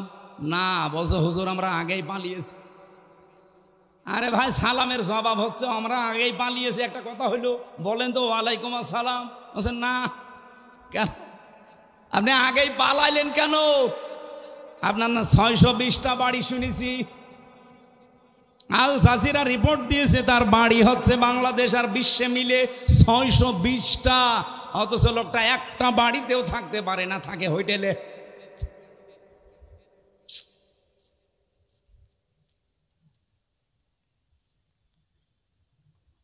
না, বলছে হুজুর আমরা আগেই পালিয়েছি। আরে ভাই, সালামের জবাব হচ্ছে আমরা আগেই পালিয়েছি। একটা কথা হইলো, বলেন তো ওয়ালাইকুম আসসালাম। বলছে না। কেন আপনি আগেই পালাইলেন কেন? আপনার না 620টা বাড়ি শুনেছি। আল জাজিরা রিপোর্ট দিয়েছে তার বাড়ি হচ্ছে বাংলাদেশ আর বিশ্বে মিলে 620টা। অথচ লোকটা একটা বাড়িতেও থাকতে পারে না, থাকে হোটেলে।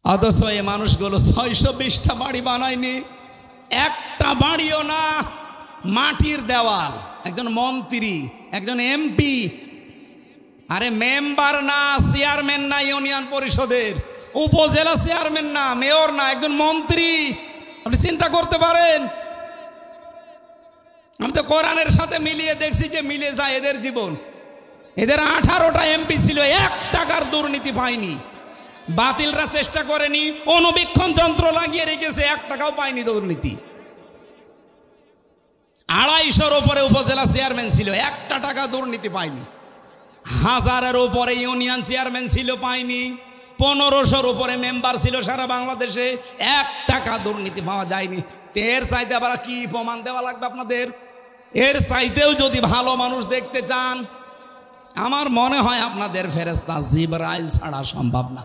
অথচ এই মানুষগুলো 620টা বাড়ি বানায়নি, একটা বাড়িও না। মাটির দেওয়াল। একজন মন্ত্রী, একজন এমপি, আরে মেম্বার না, চেয়ারম্যান না ইউনিয়ন পরিষদের, উপজেলা চেয়ারম্যান না, মেয়র না, একজন মন্ত্রী। আপনি চিন্তা করতে পারেন? আমি তো কোরআনের সাথে মিলিয়ে দেখছি যে মিলে যায় এদের জীবন। এদের 18টা এমপি ছিল, 1 টাকার দুর্নীতি পায়নি। বাতিলরা চেষ্টা করেনি, অনুবীক্ষণ যন্ত্র লাগিয়ে রেখেছে, 1 টাকাও পায়নি দুর্নীতি। 250-র উপরে উপজেলা চেয়ারম্যান ছিল, 1 টাকা দুর্নীতি পায়নি। 1000-এর উপরে ইউনিয়ন চেয়ারম্যান ছিল, পায়নি। 1500-র উপরে মেম্বার ছিল সারা বাংলাদেশে, 1 টাকা দুর্নীতি পাওয়া যায়নি। এর চাইতে আবার কি প্রমাণ দেওয়া লাগবে আপনাদের? এর চাইতেও যদি ভালো মানুষ দেখতে চান, আমার মনে হয় আপনাদের ফেরেশতা জিবরাইল ছাড়া সম্ভব না।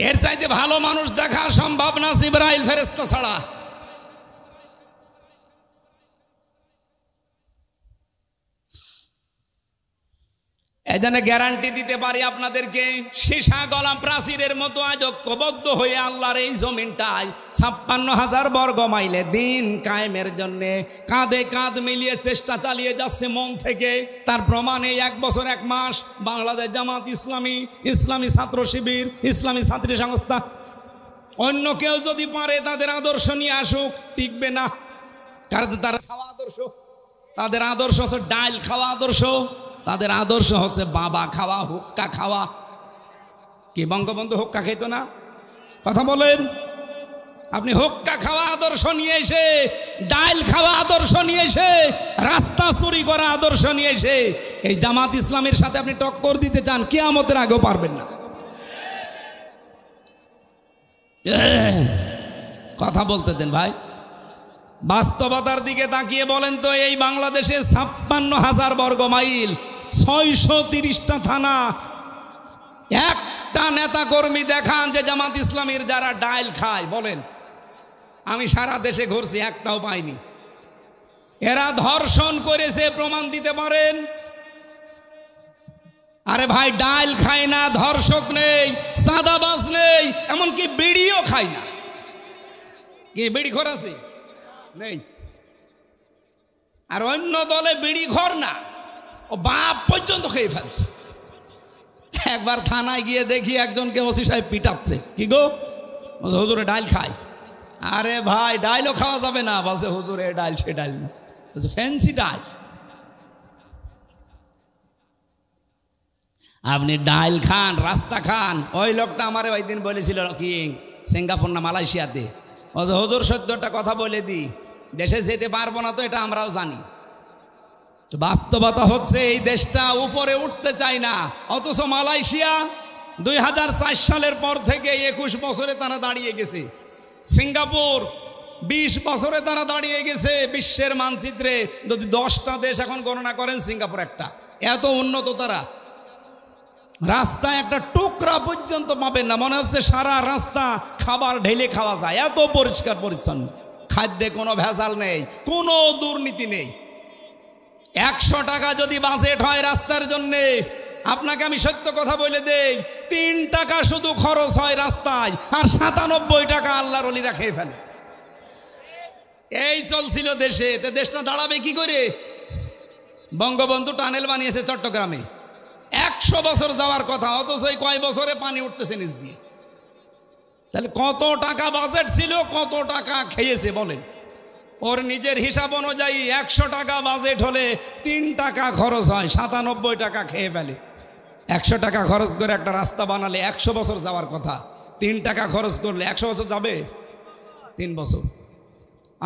এর চাইতে ভালো মানুষ দেখা সম্ভব না জিবরাইল ফেরেশতা ছাড়া। এই জন্য গ্যারান্টি দিতে পারি আপনাদেরকে, সীসা গলা প্রাচীরের মতো আজ ঐক্যবদ্ধ হয়ে আল্লাহর এই জমিনটায় 56,000 বর্গ মাইলে দিন কায়েমের জন্য কাঁধে কাঁধ মিলিয়ে চেষ্টা চালিয়ে যাচ্ছে মন থেকে। তার প্রমাণ এই 1 বছর 1 মাস বাংলাদেশ জামাত ইসলামী, ইসলামী ছাত্র শিবির, ইসলামী ছাত্রী সংস্থা। অন্য কেউ যদি পারে তাদের আদর্শ নিয়ে আসুক, টিকবে না। কারণ তারা খাওয়া আদর্শ, তাদের আদর্শ হচ্ছে ডাল খাওয়া আদর্শ, তাদের আদর্শ হচ্ছে বাবা খাওয়া, হুক্কা খাওয়া। কি বঙ্গবন্ধু হুক্কা খেত না? কথা বলেন। আপনি হুক্কা খাওয়া আদর্শ নিয়ে এসে, ডাল খাওয়া আদর্শ নিয়ে এসে, রাস্তা চুরি করা আদর্শ নিয়ে এসে এই জামাত ইসলামের সাথে আপনি টক্কর দিতে চান, কিয়ামতের আগেও পারবেন না। কথা বলতে দেন ভাই। বাস্তবতার দিকে তাকিয়ে বলেন তো, এই বাংলাদেশে 56,000 বর্গ মাইল, 630টা থানা, একটা নেতা কর্মী দেখান যে জামাত ইসলামীর যারা ডাল খায়, বলেন। আমি সারা দেশে ঘুরছি, একটাও পাইনি। এরা ধর্ষণ করেছে, প্রমাণ দিতে পারেন? আরে ভাই, ডাল খায় না, ধর্ষক নেই, চাঁদাবাজ নেই, এমনকি বিড়িও খায় না। কি বিড়ি খোর আছে? নেই। আর অন্য দলে বিড়ি ঘর না, ও বাপ পর্যন্ত খেয়ে ফেলছে। একবার থানায় গিয়ে দেখি একজনকে ওসি সাহেব পিটাচ্ছে। কি গো? বলছে হুজুরে ডাল খায়। আরে ভাই, ডালও খাওয়া যাবে না। বলছে হুজুরে ডাল, সে ডাল না, বলছে ফ্যান্সি ডাল। আপনি ডাল খান, রাস্তা খান। ওই লোকটা আমারে ওই দিন বলেছিল, কি সিঙ্গাপুর না মালয়েশিয়াতে, হুজুর ৭০টা কথা বলে দিই, দেশে যেতে পারবো না তো এটা আমরাও জানি। বাস্তবতা হচ্ছে এই দেশটা উপরে উঠতে চায় না, অথচ মালয়েশিয়া ২০০৪ সালের পর থেকে ২১ বছরে তারা দাঁড়িয়ে গেছে। সিঙ্গাপুর ২০ বছরে তারা দাঁড়িয়ে গেছে বিশ্বের মানচিত্রে। যদি 10টা দেশ এখন গণনা করেন, সিঙ্গাপুর একটা। এত উন্নত তারা। রাস্তায় একটা টুকরা পর্যন্ত পাবেন না, মনে হচ্ছে সারা রাস্তা খাবার ঢেলে খাওয়া যায়, এত পরিষ্কার পরিচ্ছন্ন। খাদ্যে কোনো ভেজাল নেই, কোনো দুর্নীতি নেই। ১০০ টাকা যদি বাজেট হয় রাস্তার জন্যে, আপনাকে আমি সত্য কথা বলে দেই, ৩ টাকা শুধু খরচ হয় রাস্তায়, আর ৯৭ টাকা আল্লাহর ওলিরা খেয়ে ফেলে। এই চলছিল দেশে। তো দেশটা দাঁড়াবে কি করে? বঙ্গবন্ধু টানেল বানিয়েছে চট্টগ্রামে, ১০০ বছর যাওয়ার কথা, অথচ এই কয় বছরে পানি উঠতেছে নিচ দিয়ে। তাহলে কত টাকা বাজেট ছিল, কত টাকা খেয়েছে বলেন? ওর নিজের হিসাব অনুযায়ী ১০০ টাকা বাজেট হলে ৩ টাকা খরচ হয়, ৯৭ টাকা খেয়ে ফেলে। ১০০ টাকা খরচ করে একটা রাস্তা বানালে ১০০ বছর যাওয়ার কথা, ৩ টাকা খরচ করলে ১০০ বছর যাবে? ৩ বছর।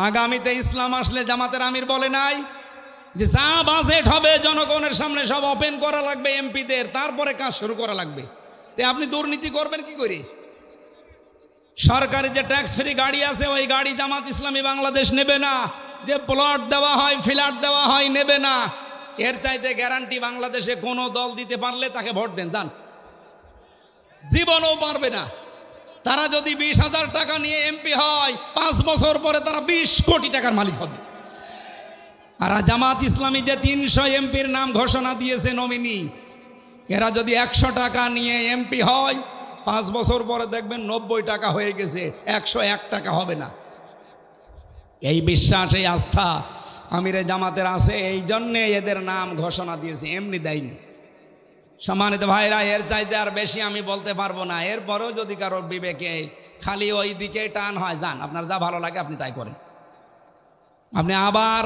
আগামীতে ইসলাম আসলে জামাতের আমির বলে নাই যে যা বাজেট হবে জনগণের সামনে সব ওপেন করা লাগবে এমপিদের, তারপরে কাজ শুরু করা লাগবে। তো আপনি দুর্নীতি করবেন কি করে? সরকারি যে ট্যাক্স ফ্রি গাড়ি আছে, ওই গাড়ি জামাত ইসলামী বাংলাদেশ নেবে না। যে প্লট দেওয়া হয়, ফ্ল্যাট দেওয়া হয়, নেবে না। এর চাইতে গ্যারান্টি বাংলাদেশে কোনো দল দিতে পারলে তাকে ভোট দেন, যান। জীবনও পারবে না। তারা যদি ২০,০০০ টাকা নিয়ে এমপি হয়, 5 বছর পরে তারা ২০ কোটি টাকার মালিক হবে। আর জামাত ইসলামী যে ৩০০ এমপির নাম ঘোষণা দিয়েছে নমিনি, এরা যদি ১০০ টাকা নিয়ে এমপি হয়, 5 বছর পরে দেখবেন ৯০ টাকা হয়ে গেছে, ১০১ টাকা হবে না। এই বিশ্বাস, এই আস্থা আমিরে জামাতের আছে, এই জন্যে এদের নাম ঘোষণা দিয়েছে, এমনি দেয়নি। সম্মানিত ভাইরা, এর চাইতে আর বেশি আমি বলতে পারবো না। এরপরেও যদি কারোর বিবেকে খালি ওই দিকে টান হয়, যান, আপনার যা ভালো লাগে আপনি তাই করেন। আপনি আবার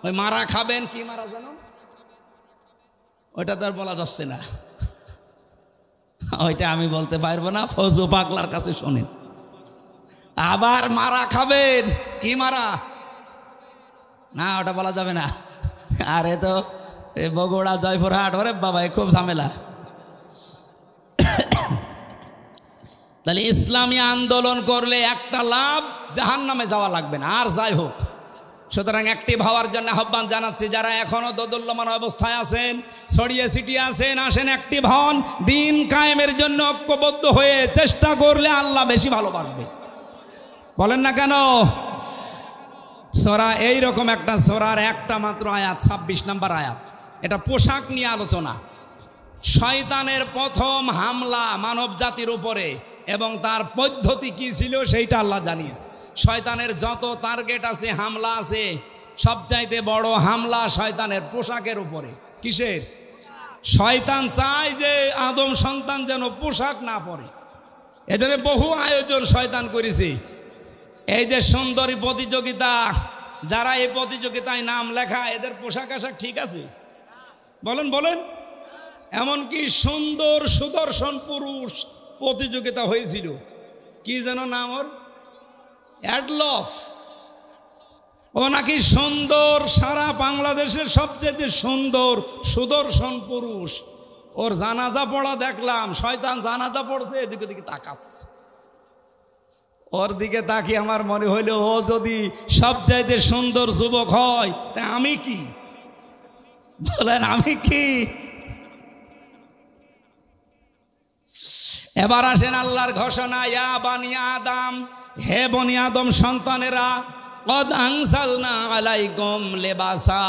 ওই মারা খাবেন, কি মারা জানো, ওইটা তো আর বলা যাচ্ছে না, ওইটা আমি বলতে পারবো না, ফজু পাগলার কাছে শোনেন। আবার মারা খাবেন, কি মারা, না ওটা বলা যাবে না। আরে তো বগুড়া, জয়পুরহাট, ওরে বাবা খুব ঝামেলা। তাহলে ইসলামী আন্দোলন করলে একটা লাভ, জাহান্নামে যাওয়া লাগবে না। আর যাই হোক, সুতরাং অ্যাক্টিভ হওয়ার জন্য আহ্বান জানাচ্ছি। যারা এখনো দোদুল্যমান অবস্থায় আছেন, ছড়িয়ে ছিটিয়ে আছেন, আসেন অ্যাক্টিভ হন। দিন কায়েমের জন্য ঐক্যবদ্ধ হয়ে চেষ্টা করলে আল্লাহ বেশি ভালোবাসবে। বলেন না কেন? সূরা, এইরকম একটা সূরার একটা মাত্র আয়াত, ২৬ নম্বর আয়াত, এটা পোশাক নিয়ে আলোচনা। শয়তানের প্রথম হামলা মানব জাতির উপরে এবং তার পদ্ধতি কি ছিল সেইটা আল্লাহ জানিয়েছে। শয়তানের যত টার্গেট আছে, হামলা আছে, সবচাইতে বড় হামলা শয়তানের পোশাকের উপরে। কিসের? শয়তান চায় যে আদম সন্তান যেন পোশাক না পরে। এজন্য বহু আয়োজন শয়তান করেছে। এই যে সুন্দরী প্রতিযোগিতা, যারা এই প্রতিযোগিতায় নাম লেখা, এদের পোশাক আশাক ঠিক আছে? বলেন বলেন। এমনকি সুন্দর সুদর্শন পুরুষ প্রতিযোগিতা হয়েছিল, কি যেন নাম ওর, অ্যাডলফ। ও নাকি সুন্দর, সারা বাংলাদেশের সবচেয়ে সুন্দর সুদর্শন পুরুষ। ওর জানাজা পড়া দেখলাম, শয়তান জানাজা পড়ছে, এদিকে দিকে তাকাচ্ছে। ওর দিকে তাকিয়ে আমার মনে হইল, ও যদি সবচাইতে সুন্দর যুবক হয়, তা আমি কি? বলেন আমি কি? এবার আসেন আল্লাহর ঘোষণা, ইয়া বানি আদম, হে বনি আদম সন্তানেরা, কদ আনজালনা আলাইকুম লিবাসা,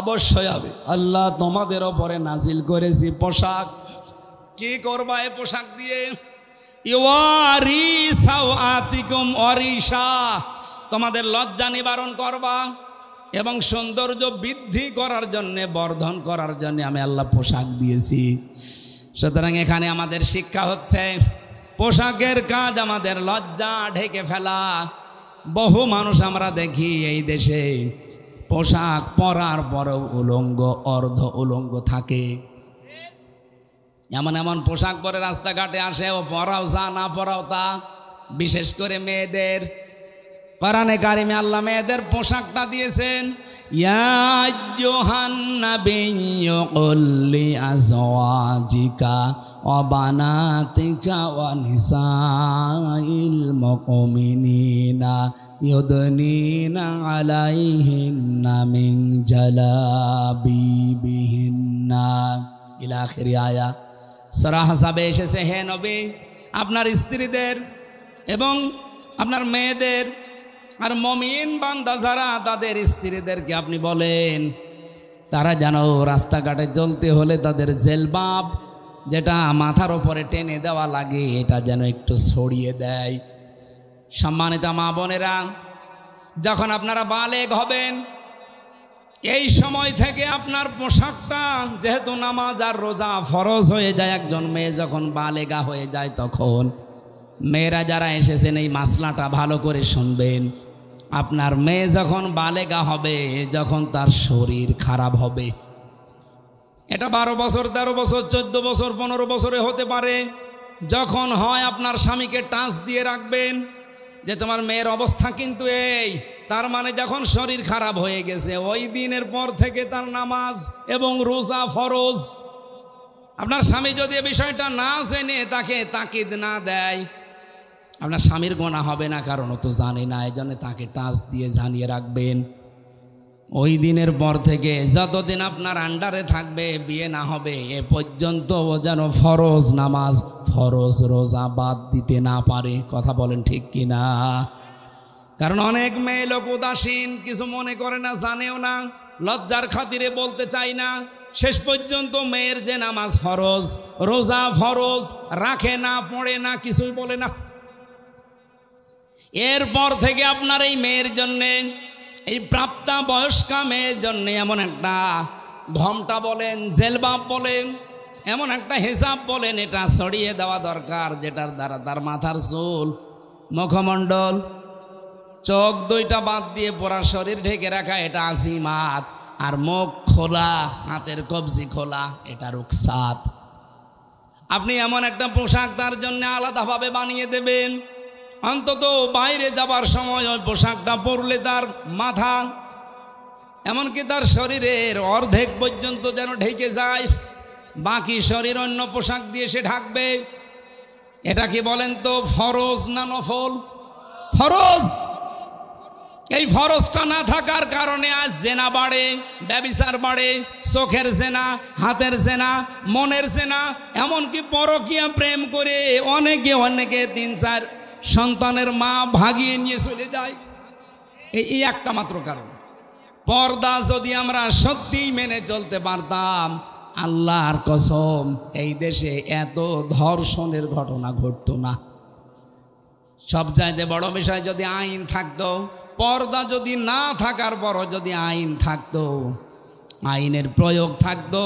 অবশ্যই হবে আল্লাহ তোমাদের ওপরে নাজিল করেছি পোশাক। কি করবা এই পোশাক দিয়ে? ইওয়ারি সাওআতিকুম ওয়ারিশা, তোমাদের লজ্জা নিবারণ করবা এবং সৌন্দর্য বৃদ্ধি করার জন্যে, বর্ধন করার জন্যে আমি আল্লাহ পোশাক দিয়েছি। সুতরাং এখানে আমাদের শিক্ষা হচ্ছে, পোশাকের কাজ আমাদের লজ্জা ঢেকে ফেলা। বহু মানুষ আমরা দেখি এই দেশে পোশাক পরার পরেও উলঙ্গ, অর্ধ উলঙ্গ থাকে। এমন এমন পোশাক পরে রাস্তাঘাটে আসে, ও পরাও যা, না পরাও তা। বিশেষ করে মেয়েদের। কোরআনে কারিমে আল্লাহ মেয়েদের পোশাকটা দিয়েছেন, ইয়া আইয়ুহান নাবিয়্যু কুল লিআজওয়াজিকা ওয়া বানাতিকা ওয়া নিসাইল মুমিনিনা ইউদনিনা আলাইহিন্না মিন জালাবিবিহিন্না ইলা আখির আয়া। সূরা আহজাবে এসেছে, হে নবী আপনার স্ত্রীদের এবং আপনার মেয়েদের আর মুমিন বান্দা যারা তাদের স্ত্রীদেরকে আপনি বলেন তারা যেন রাস্তাঘাটে চলতে হলে তাদের জেলবাব যেটা মাথার উপরে টেনে দেওয়া লাগে এটা যেন একটু ছড়িয়ে দেয়। সম্মানিত মা বোনেরা, যখন আপনারা বালেগ হবেন এই সময় থেকে আপনার পোশাকটা, যেহেতু নামাজ আর রোজা ফরজ হয়ে যায়, একজন মেয়ে যখন বালেগা হয়ে যায় তখন মেয়েরা যারা এসেছেন এই মাসলাটা ভালো করে শুনবেন। আপনার মেয়ে যখন বালেগা হবে, যখন তার শরীর খারাপ হবে, এটা 12 বছর 13 বছর 14 বছর 15 বছরে হতে পারে, যখন হয় আপনার স্বামীকে টাচ দিয়ে রাখবেন যে তোমার মেয়ের অবস্থা কিন্তু এই, তার মানে যখন শরীর খারাপ হয়ে গেছে ওই দিনের পর থেকে তার নামাজ এবং রোজা ফরজ। আপনার স্বামী যদি এই বিষয়টা না জেনে তাকে তাকিদ না দেয়, আপনার স্বামীর গোনা হবে না, কারণ ও তো জানে না, এই জন্য তাকে টাচ দিয়ে জানিয়ে রাখবেন। ওই দিনের পর থেকে যতদিন আপনার আন্ডারে থাকবে, বিয়ে না হবে এ পর্যন্ত ও যেন ফরজ নামাজ ফরজ রোজা বাদ দিতে না পারে। কথা বলেন ঠিক কিনা? কারণ অনেক মেয়ে লোক উদাসীন, কিছু মনে করে না, জানেও না, লজ্জার খাতিরে বলতে চাই না, শেষ পর্যন্ত মেয়ের যে নামাজ ফরজ রোজা ফরজ রাখে না, পড়ে না, কিছুই বলে না। এরপর থেকে আপনার এই মেয়ের জন্যে, এই প্রাপ্তা বয়স্কা মেয়ের জন্যে এমন একটা ঘোমটা বলেন, জেলবাব বলেন, এমন একটা হিসাব বলেন, এটা ছড়িয়ে দেওয়া দরকার, যেটার দ্বারা তার মাথার চুল, মুখমণ্ডল, চোখ দুইটা বাদ দিয়ে পুরা শরীর ঢেকে রাখা এটা আজিমাত, আর মুখ খোলা, হাতের কবজি খোলা এটা রুকসাত। আপনি এমন একটা পোশাক তার জন্য আলাদাভাবে বানিয়ে দেবেন, অন্তত বাইরে যাবার সময় ওই পোশাকটা পরলে তার মাথা এমনকি তার শরীরের অর্ধেক পর্যন্ত যেন ঢেকে যায়, বাকি শরীর অন্য পোশাক দিয়ে সে ঢাকবে। এটা কি বলেন তো ফরজ না নফল? ফরজ। এই ফরজটা না থাকার কারণে আজ জেনা বাড়ে, ব্যভিচার বাড়ে, চোখের জেনা, হাতের জেনা, মনের জেনা, এমনকি পরকীয়া প্রেম করে অনেকে 3-4 সন্তানের মা ভাগিয়ে নিয়ে চলে যায়। এই একটা মাত্র কারণ। পর্দা যদি আমরা সত্যিই মেনে চলতে পারতাম, আল্লাহর কসম এই দেশে এত ধর্ষণের ঘটনা ঘটতো না। সব চাইতে বড় বিষয় যদি আইন থাকতো, পর্দা যদি না থাকার পরও যদি আইন থাকতো, আইনের প্রয়োগ থাকতো।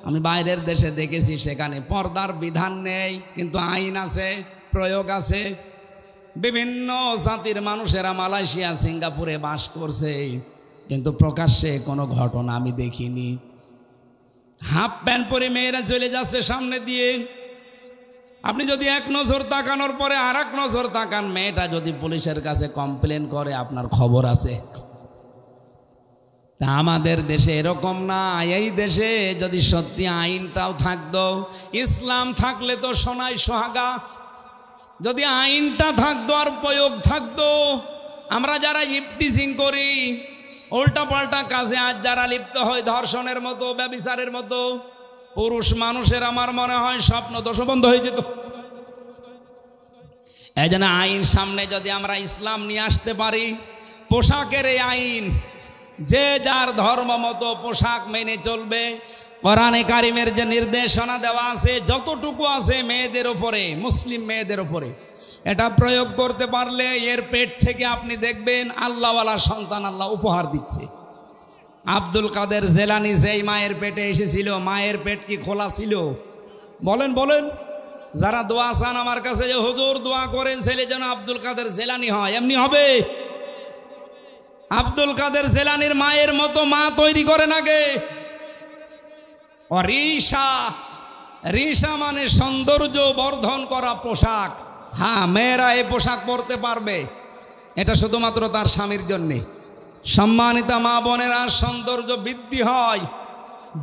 আমি বাইরের দেশে দেখেছি সেখানে পর্দার বিধান নেই, কিন্তু আইন আছে, প্রয়োগ আছে। বিভিন্ন জাতির মানুষেরা মালয়েশিয়া সিঙ্গাপুরে বাস করছে, কিন্তু প্রকাশ্যে কোনো ঘটনা আমি দেখিনি। হাফ প্যান্ট পরে মেয়েরা চলে যাচ্ছে সামনে দিয়ে, আপনি যদি এক নজর তাকানোর পরে আর এক নজর তাকান, মেয়েটা যদি পুলিশের কাছে কমপ্লেন করে আপনার খবর আছে। আমাদের দেশে এরকম না। এই দেশে যদি সত্যি আইনটাও থাকতো, ইসলাম থাকলে তো সোনায় সোহাগা, যদি আইনটা থাকতো আর প্রয়োগ থাকতো, আমরা যারা ইফটিজিং করি, উল্টা পাল্টা কাজে আজ যারা লিপ্ত হয়, ধর্ষণের মতো, ব্যভিচারের মতো, পুরুষ মানুষের আমার মনে হয় স্বপ্ন দোষ বন্ধ হয়ে যেত। এই জন্য আইন সামনে যদি আমরা ইসলাম নিয়ে আসতে পারি, পোশাকের এই আইন, যে যার ধর্ম মতো পোশাক মেনে চলবে। কোরআনে কারিমের যে নির্দেশনা দেওয়া আছে, যতটুকু আছে মেয়েদের উপরে, মুসলিম মেয়েদের উপরে, এটা প্রয়োগ করতে পারলে এর পেট থেকে আপনি দেখবেন আল্লাহওয়ালা সন্তান আল্লাহ উপহার দিচ্ছে। আব্দুল কাদের জেলানি যেই মায়ের পেটে এসেছিল, মায়ের পেট কি খোলা ছিল? বলেন বলেন। যারা দোয়া চান আমার কাছে যে হুজুর দোয়া করেন ছেলে যেন আব্দুল কাদের জেলানি হয়, এমনি হবে? আব্দুল কাদের জেলানির মায়ের মতো মা তৈরি করেন আগে। রিসা, রিসা মানে সৌন্দর্য বর্ধন করা পোশাক। হ্যাঁ, মেয়েরা এই পোশাক পরতে পারবে, এটা শুধুমাত্র তার স্বামীর জন্যে। সম্মানিতা মা বোনেরা, সৌন্দর্য বৃদ্ধি হয়,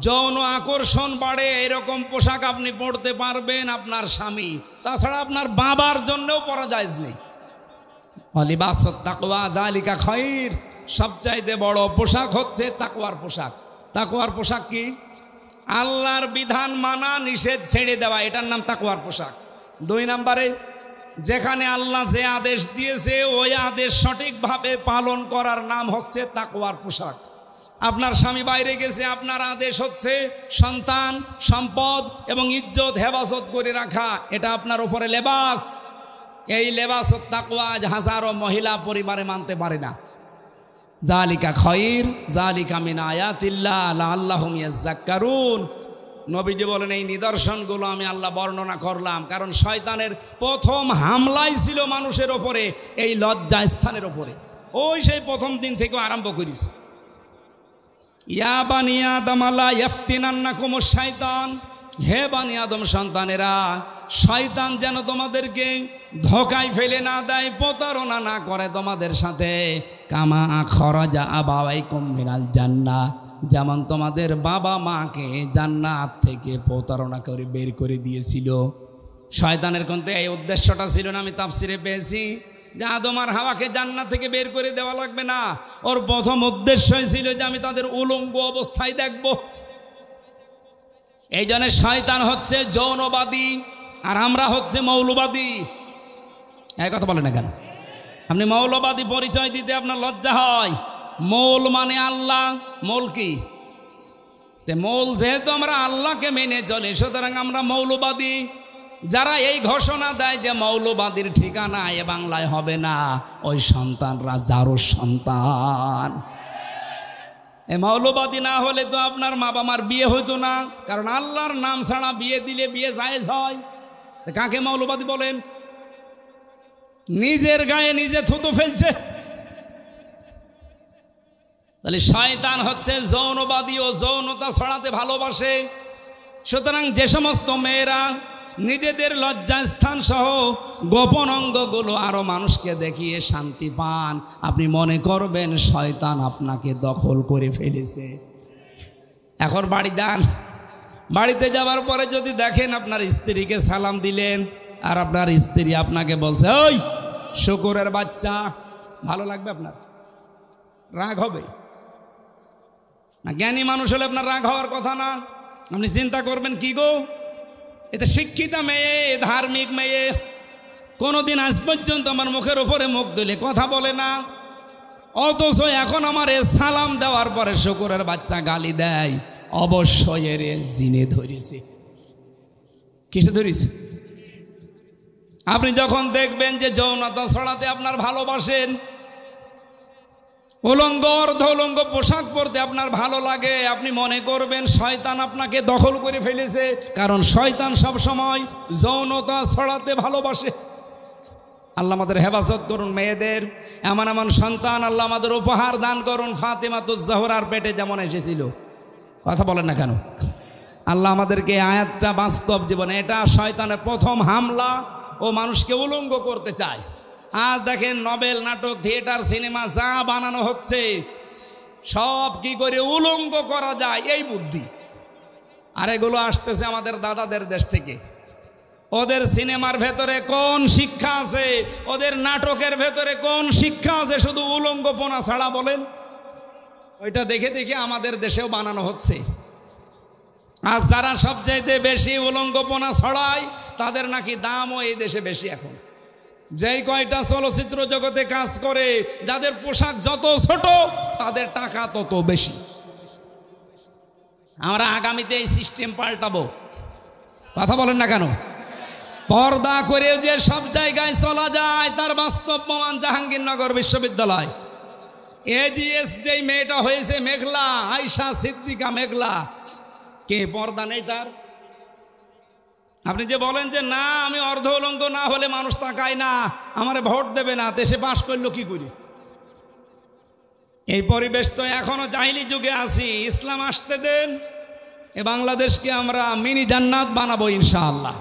যৌন আকর্ষণ বাড়ে, এরকম পোশাক আপনি পরতে পারবেন আপনার স্বামী, তাছাড়া আপনার বাবার জন্যও পরা জায়েজ নেই। লিবাসুত তাকওয়া যালিকা খায়র, সবচাইতে বড় পোশাক হচ্ছে তাকওয়ার পোশাক। তাকওয়ার পোশাক কি? আল্লাহর বিধান মানা, নিষেধ ছেড়ে দেওয়া, এটার নাম তাকওয়ার পোশাক। 2 নম্বরে, যেখানে আল্লাহ যে আদেশ দিয়েছে ওই আদেশ সঠিকভাবে পালন করার নাম হচ্ছে তাকওয়ার পোশাক। আপনার স্বামী বাইরে গেছে, আপনার আদেশ হচ্ছে সন্তান, সম্পদ এবং ইজ্জত হেফাজত করে রাখা, এটা আপনার উপরে লেবাস। এই লেবাস তাকওয়া হাজারো মহিলা পরিবারে মানতে পারে না। যালিকা খায়র যালিকা মিন আয়াতিল্লাহ লাআল্লাহুম ইয়াযাক্কারুন। নবীজি বলেন, এই নিদর্শনগুলো আমি আল্লাহ বর্ণনা করলাম কারণ শয়তানের প্রথম হামলাই ছিল মানুষের ওপরে এই লজ্জা স্থানের ওপরে। ওই সেই প্রথম দিন থেকে আরম্ভ করেছে। ইয়া বানি আদম লা ইয়াফতিনান্নাকুমুশ শাইতান, হে বানি আদম সন্তানেরা, শয়তান যেন তোমাদেরকে ধোঁকায় ফেলে না দেয়, প্রতারণা না করে তোমাদের সাথে। কামা খরাজা আবাওয়াইকুম মিনাল জান্নাহ, যেমন তোমাদের বাবা মাকে জান্নাত থেকে প্রতারণা করে বের করে দিয়েছিল। শয়তানের কিন্তু এই উদ্দেশ্যটা ছিল না, আমি তাফসিরে পেয়েছি যে আদম আর হাওয়াকে জান্নাত থেকে বের করে দেওয়া লাগবে না। ওর প্রথম উদ্দেশ্যই ছিল যে আমি তাদের উলঙ্গ অবস্থায় দেখব। এই জন্য শয়তান হচ্ছে যৌনবাদী আর আমরা হচ্ছে মৌলবাদী। এই কথা বলে না কেন? আপনি মৌলবাদী পরিচয় দিতে আপনার লজ্জা হয়। মৌল মানে আল্লাহ, মৌল কি? মৌল যেহেতু আমরা আল্লাহকে মেনে চলি, সুতরাং আমরা মৌলবাদী। যারা এই ঘোষণা দেয় যে মৌলবাদীর ঠিকানা এ বাংলায় হবে না, ওই সন্তানরা যারও সন্তান। এই মৌলবাদী না হলে তো আপনার মা বাবার বিয়ে হইতো না, কারণ আল্লাহর নাম ছাড়া বিয়ে দিলে বিয়ে জায়েজ হয়। কাকে মৌলবাদী বলেন? নিজের গায়ে নিজে থুতু ফেলছে। তাহলে শয়তান হচ্ছে যৌনবাদী ও যৌনতা ছড়াতে ভালোবাসে। সুতরাং যে সমস্ত মেয়েরা নিজেদের লজ্জাস্থান সহ গোপন অঙ্গগুলো আরো মানুষকে দেখিয়ে শান্তি পান, আপনি মনে করবেন শয়তান আপনাকে দখল করে ফেলেছে। এখন বাড়ি যান, বাড়িতে যাওয়ার পরে যদি দেখেন আপনার স্ত্রীকে সালাম দিলেন আর আপনার স্ত্রী আপনাকে বলছে ওই শুকুরের বাচ্চা, ভালো লাগবে? আপনার রাগ হবে না? জ্ঞানী মানুষ হলে আপনার রাগ হওয়ার কথা না। আপনি চিন্তা করবেন কি গো, এটা শিক্ষিতা মেয়ে, ধার্মিক মেয়ে, কোনোদিন আজ পর্যন্ত আমার মুখের উপরে মুখ দিলে কথা বলে না, অথচ এখন আমার সালাম দেওয়ার পরে শুকুরের বাচ্চা গালি দেয়। অবশ্যই এর জিনে ধরেছে। কিসে ধরেছে? আপনি যখন দেখবেন যে যৌনতা ছড়াতে আপনার ভালোবাসেন, উলঙ্গ অর্ধ উলঙ্গ পোশাক পরতে আপনার ভালো লাগে, আপনি মনে করবেন শয়তান আপনাকে দখল করে ফেলেছে। কারণ শয়তান সব সময় যৌনতা ছড়াতে ভালোবাসে। আল্লাহ আমাদের হেফাজত করুন। মেয়েদের এমন এমন সন্তান আল্লাহ আমাদের উপহার দান করুন। ফাতেমাতুজ জোহরার পেটে যেমন এসেছিল, কথা বলেন না কেন? আল্লাহ আমাদেরকে আয়াতটা বাস্তব জীবনে, এটা শয়তানের প্রথম হামলা, ও মানুষকে উলঙ্গ করতে চায়। আজ দেখেন নভেল, নাটক, থিয়েটার, সিনেমা যা বানানো হচ্ছে সব কি করে উলঙ্গ করা যায় এই বুদ্ধি। আর এগুলো আসতেছে আমাদের দাদাদের দেশ থেকে। ওদের সিনেমার ভেতরে কোন শিক্ষা আছে? ওদের নাটকের ভেতরে কোন শিক্ষা আছে? শুধু উলঙ্গপনা ছাড়া বলেন। ওইটা দেখে দেখে আমাদের দেশেও বানানো হচ্ছে। আর যারা সবচাইতে বেশি উলঙ্গপনা ছড়ায় তাদের নাকি দামও এই দেশে বেশি। এখন যেই কয়টা চলচ্চিত্র জগতে কাজ করে, যাদের পোশাক যত ছোট তাদের টাকা তত বেশি। আমরা আগামীতে এই সিস্টেম পাল্টাবো। কথা বলেন না কেন? পর্দা করে যে সব জায়গায় চলা যায় তার বাস্তব প্রমাণ জাহাঙ্গীরনগর বিশ্ববিদ্যালয়। এজিএস যেই মেয়েটা হয়েছে মেঘলা, আয়শা সিদ্দিকা মেঘলা, কে পর্দা নেই তার? আপনি যে বলেন যে না আমি অর্ধ উলঙ্গ না হলে মানুষ তাকায় না, আমারে ভোট দেবে না, দেশে পাশ করলো কি করে? এই পরিবেশ তো এখনো জাহিলি যুগে আছি। ইসলাম আসতে দেন, এ বাংলাদেশকে আমরা মিনি জান্নাত বানাবো ইনশাআল্লাহ।